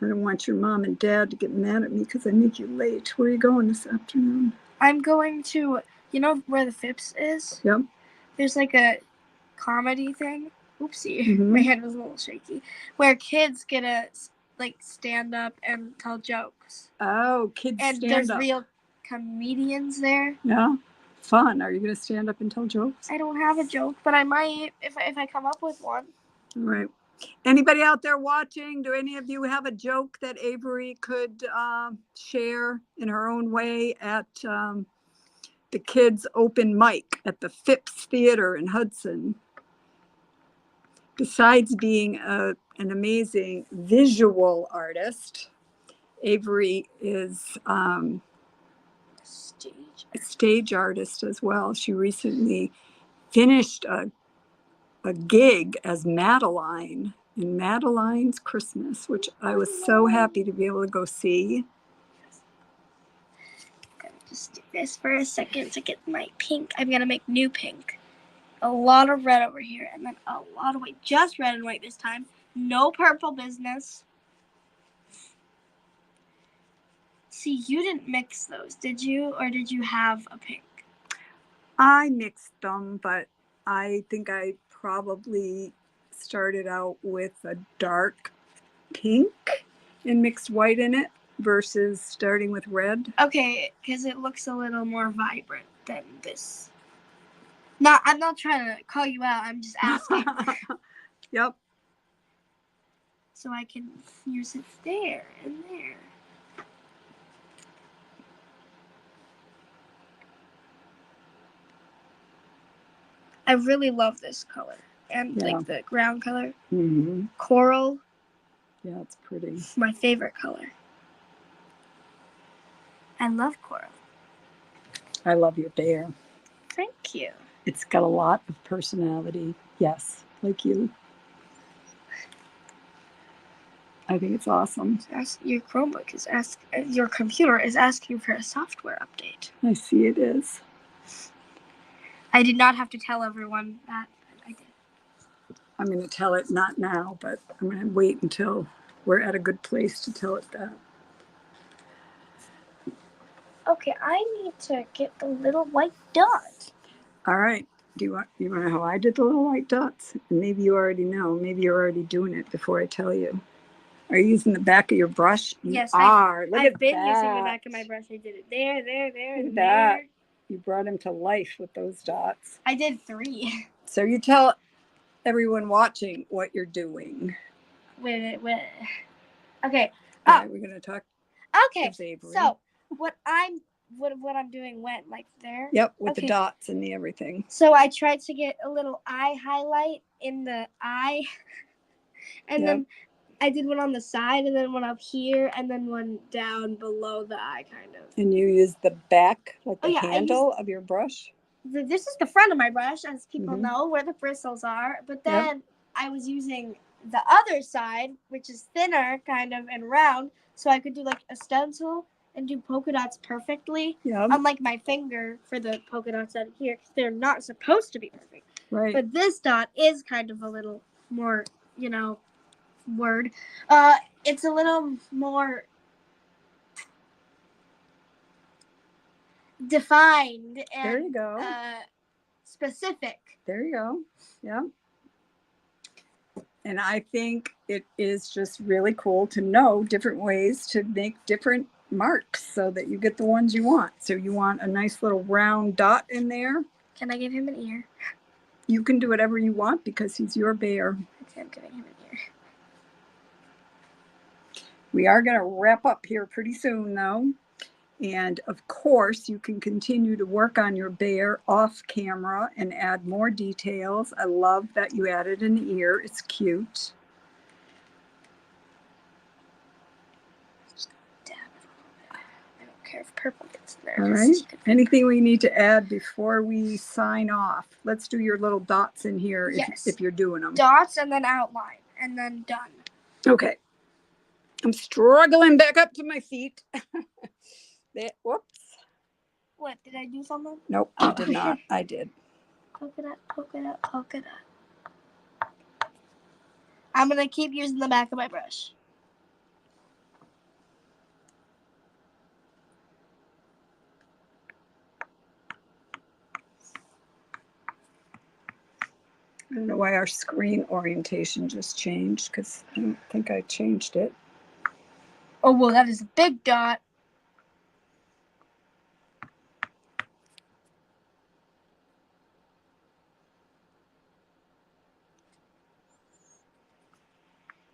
I don't want your mom and dad to get mad at me because I make you late. Where are you going this afternoon? I'm going to, you know where the Phipps is? Yep. There's like a comedy thing. Oopsie, Mhm. my head was a little shaky. Where kids get to like stand up and tell jokes. Oh, kids And stand there's up. real comedians there. Yeah. Fun. Are you going to stand up and tell jokes? I don't have a joke, but I might if I come up with one. All right. Anybody out there watching? Do any of you have a joke that Avery could share in her own way at the kids' open mic at the Phipps Theater in Hudson? Besides being an amazing visual artist, Avery is a stage artist as well. She recently finished a gig as Madeline in Madeline's Christmas, which I was so happy to be able to go see. I'm gonna just do this for a second to get my pink. I'm gonna make new pink. A lot of red over here, and then a lot of white. Just red and white this time. No purple business. See, you didn't mix those, did you? Or did you have a pink? I mixed them, but I think I probably started out with a dark pink and mixed white in it versus starting with red. Okay, because it looks a little more vibrant than this. I'm not trying to call you out. I'm just asking. Yep. So I can use it there and there. I really love this color. And like the ground color. Mm-hmm. Coral. Yeah, it's pretty. My favorite color. I love coral. I love your bear. Thank you. It's got a lot of personality. Yes, like you. I think it's awesome. Your Chromebook is your computer is asking for a software update. I see it is. I did not have to tell everyone that, but I did. I'm going to tell it not now, but I'm going to wait until we're at a good place to tell it that. Okay, I need to get the little white dot. All right. Do you want to know how I did the little white dots? Maybe you already know. Maybe you're already doing it before I tell you. Are you using the back of your brush? Yes, you are. I've been using the back of my brush. I did it there, and that. there. You brought him to life with those dots. I did 3. So you tell everyone watching what you're doing. Wait. Okay. Okay, we're gonna talk. Okay. So what I'm doing went like there. Yep, with the dots and the everything. So I tried to get a little eye highlight in the eye, and then I did one on the side, and then one up here, and then one down below the eye, kind of. And you use the back, like the handle of your brush? This is the front of my brush, as people know, where the bristles are. But then I was using the other side, which is thinner, kind of, and round, so I could do like a stencil and do polka dots perfectly. Unlike my finger for the polka dots out here, because they're not supposed to be perfect. Right. But this dot is kind of a little more, word. It's a little more defined and There you go. Specific. There you go. Yeah. And I think it is just really cool to know different ways to make different marks so that you get the ones you want. So you want a nice little round dot in there. Can I give him an ear? You can do whatever you want because he's your bear. Okay, I'm giving him an ear. We are going to wrap up here pretty soon, though. And of course, you can continue to work on your bear off camera and add more details. I love that you added an ear. It's cute. I don't care if purple gets there. All right. Anything we need to add before we sign off? Let's do your little dots in here if you're doing them. Dots and then outline and then done. Okay. I'm struggling back up to my feet. Whoops. What, did I do something? Nope, you did not. I did. Polka dot, polka dot, polka dot. I'm going to keep using the back of my brush. I don't know why our screen orientation just changed because I don't think I changed it. Oh, well, that is a big dot.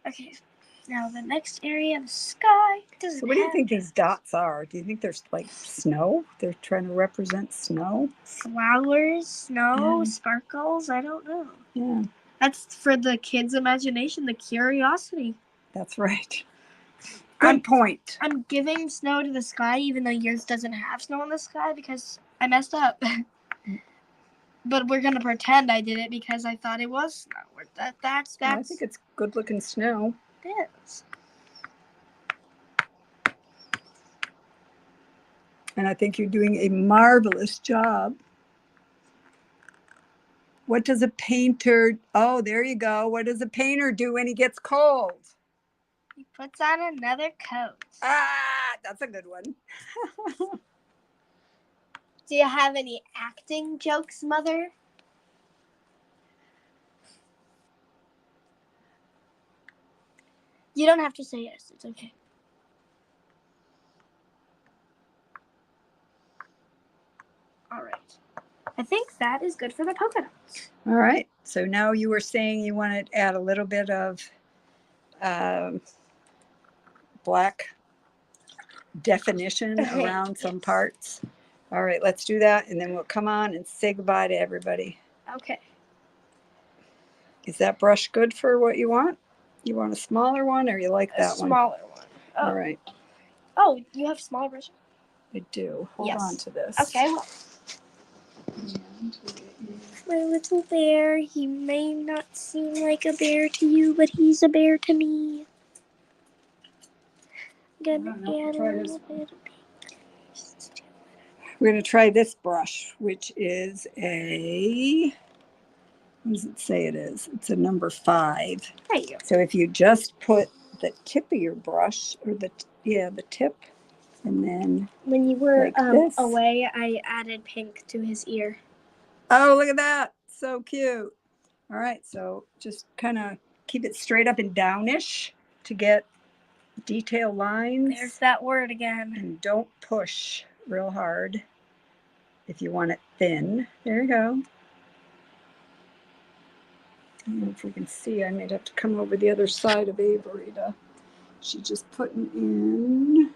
Okay, now the next area, the sky. So what do you think these dots are? Do you think there's like snow? They're trying to represent snow? Flowers, snow, Yeah. sparkles, I don't know. Yeah, That's for the kids' imagination, the curiosity. that's right. Good point. I'm giving snow to the sky even though yours doesn't have snow in the sky because I messed up. But we're going to pretend I did it because I thought it was snow. That's I think it's good looking snow. It is. And I think you're doing a marvelous job. What does a painter, oh, there you go. What does a painter do when he gets cold? He puts on another coat. Ah, that's a good one. Do you have any acting jokes, Mother? You don't have to say yes. It's okay. All right. I think that is good for the polka dots. All right. So now you were saying you want to add a little bit of black definition around some parts. All right, let's do that. And then we'll come on and say goodbye to everybody. Okay. Is that brush good for what you want? You want a smaller one or you like that one? A smaller one. Oh. All right. Oh, you have smaller brushes? I do. Hold on to this. Okay. Well. My little bear, he may not seem like a bear to you, but he's a bear to me. Gonna add a little bit of paste. We're going to try this brush, which is a, what does it say it is? It's a number 5. There you go. So if you just put the tip of your brush, or the tip, and then when you were like away, I added pink to his ear. Oh, look at that. So cute. All right, so just kind of keep it straight up and downish to get detail lines. There's that word again. And don't push real hard if you want it thin. There you go. I don't know if we can see. I might have to come over the other side of Avery to. She's just putting in.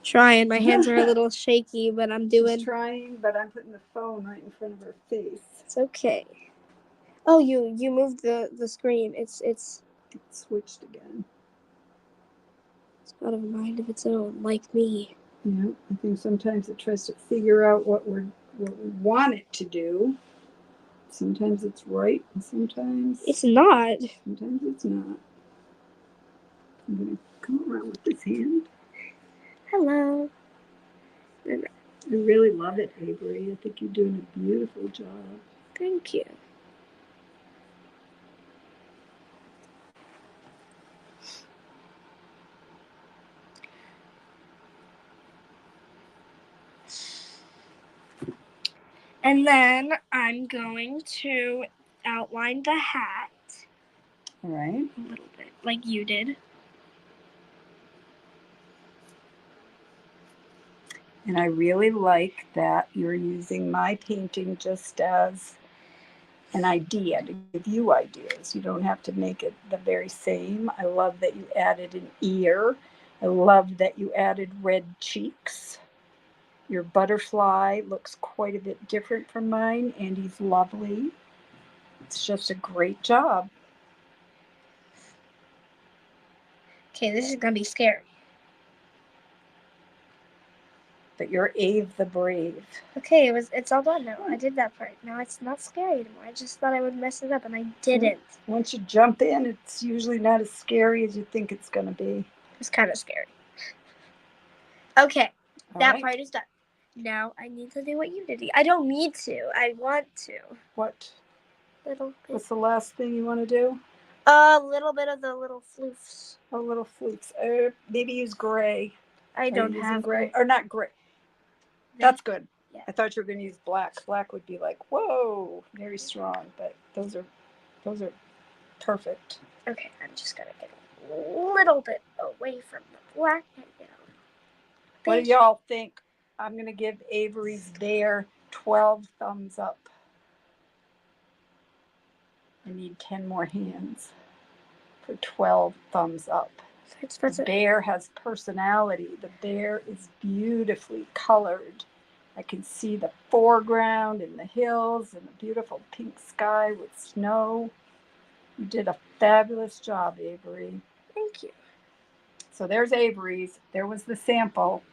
Trying. My hands are a little shaky, but I'm doing. She's trying, but I'm putting the phone right in front of her face. It's okay. Oh, you moved the screen. It switched again. It's got a mind of its own, like me. Yeah, I think sometimes it tries to figure out what we want it to do. Sometimes it's right, and sometimes it's not. Sometimes it's not. I'm gonna come around with this hand. Hello. I really love it, Avery. I think you're doing a beautiful job. Thank you. And then I'm going to outline the hat All right. a little bit, like you did. And I really like that you're using my painting just as an idea to give you ideas. You don't have to make it the very same. I love that you added an ear. I love that you added red cheeks. Your butterfly looks quite a bit different from mine. Andy's lovely. It's just a great job. Okay, this is gonna be scary. But you're Ave the Brave. Okay, it's all done now. I did that part. Now it's not scary anymore. I just thought I would mess it up, and I didn't. Once you jump in, it's usually not as scary as you think it's going to be. It's kind of scary. Okay, that right. part is done. Now I need to do what you did. I don't need to. I want to. What? Little bit. What's the last thing you want to do? A little bit of the little floofs. Oh, little flukes. Maybe use gray. I don't have gray. Or not gray. That's good. Yeah. I thought you were going to use black. Black would be like, whoa, very strong. But those are perfect. Okay, I'm just gonna get a little bit away from the black and get a little. What do y'all think? I'm going to give Avery's bear 12 thumbs up. I need 10 more hands for 12 thumbs up. The bear has personality. The bear is beautifully colored. I can see the foreground and the hills and the beautiful pink sky with snow. You did a fabulous job, Avery. Thank you. So there's Avery's. There was the sample.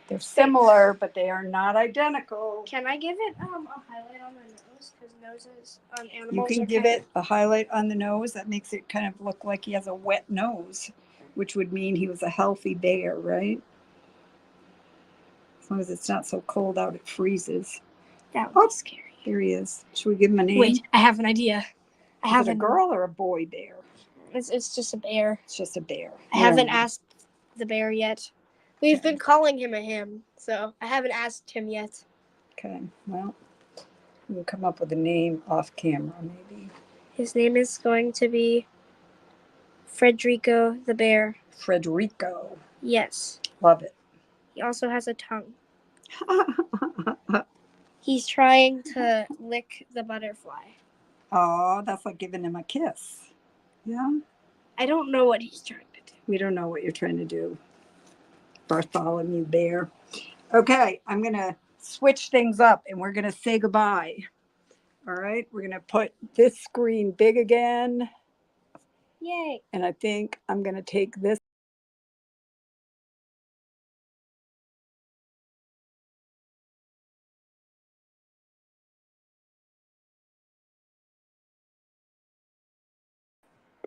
They're similar, but they are not identical. Can I give it a highlight on the nose? Because noses on animals You can give it a highlight on the nose. That makes it kind of look like he has a wet nose, which would mean he was a healthy bear, right? As long as it's not so cold out it freezes. That would be scary. Here he is. Should we give him a name? Wait, I have an idea. Is it a girl or a boy bear? It's just a bear. It's just a bear. I haven't asked the bear yet. We've been calling him a him, so I haven't asked him yet. Okay, well, we'll come up with a name off camera, maybe. His name is going to be Frederico the bear. Frederico. Yes. Love it. He also has a tongue. He's trying to lick the butterfly. Oh, that's like giving him a kiss. Yeah? I don't know what he's trying to do. We don't know what you're trying to do, Bartholomew Bear. Okay, I'm going to switch things up and we're going to say goodbye. All right, we're going to put this screen big again. Yay. And I think I'm going to take this.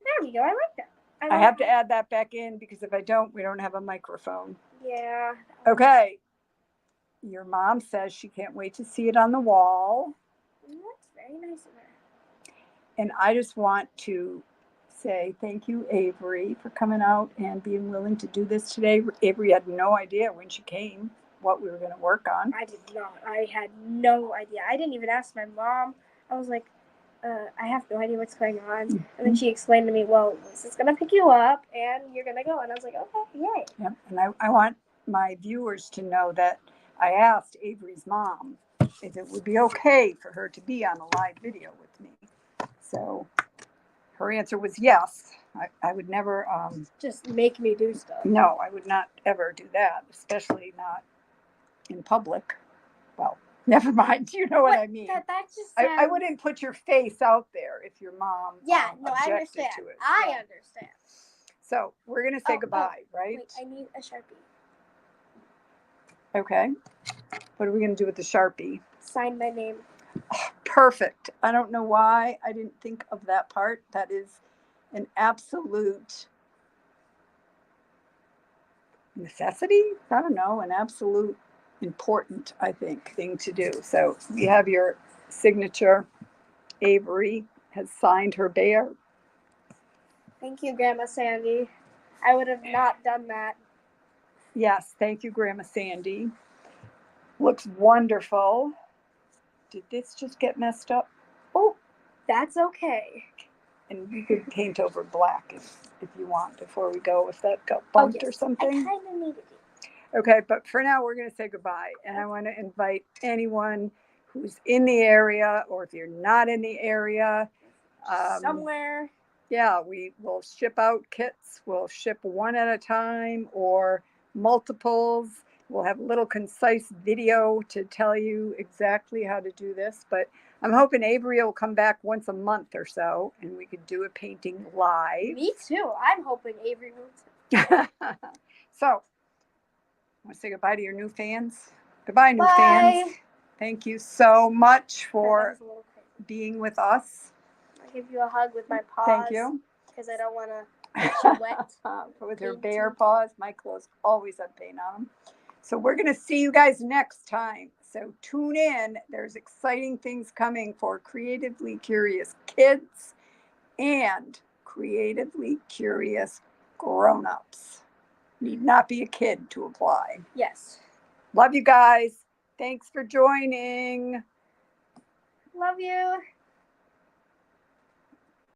There we go. I like that. I have to add that back in because if I don't, we don't have a microphone. Yeah. Okay. Your mom says she can't wait to see it on the wall. That's very nice of her. And I just want to say thank you, Avery, for coming out and being willing to do this today. Avery had no idea when she came what we were going to work on. I did not. I had no idea. I didn't even ask my mom. I was like, I have no idea what's going on. Mm-hmm. And then she explained to me, well, Liz is going to pick you up and you're going to go. And I was like, okay, yay. Yep. And I want my viewers to know that I asked Avery's mom if it would be okay for her to be on a live video with me. So her answer was yes. I would never... just make me do stuff. No, I would not ever do that, especially not in public. Well, never mind. You know what I mean. That just sounds... I wouldn't put your face out there if your mom I understand. to it. I understand. So we're going to say goodbye, right? Wait, I need a Sharpie. Okay. What are we going to do with the Sharpie? Sign my name. Oh, perfect. I don't know why I didn't think of that part. That is an absolute necessity. I don't know, an absolute important, I think, thing to do. So we have your signature. Avery has signed her bear. Thank you, Grandma Sandy. I would have not done that. Yes, thank you, Grandma Sandy. Looks wonderful. did this just get messed up? Oh, That's okay. and you could paint over black if you want before we go, if that got Oh, bumped or yes. I something. kind of needed it. Okay, but for now, we're going to say goodbye. And I want to invite anyone who's in the area, or if you're not in the area, Somewhere. yeah, we will ship out kits. We'll ship one at a time or multiples. We'll have a little concise video to tell you exactly how to do this. But I'm hoping Avery will come back once a month or so and we could do a painting live. Me too. I'm hoping Avery will too. So, want to say goodbye to your new fans? Goodbye, new Bye. fans. Thank you so much That for was a little crazy. being with us. I'll give you a hug with my paws. Thank you. Because I don't want to get you wet. With her bare paws, my clothes always have paint on them. So we're going to see you guys next time. So tune in. There's exciting things coming for creatively curious kids and creatively curious grown-ups. Need not be a kid to apply. Yes. Love you guys. Thanks for joining. Love you.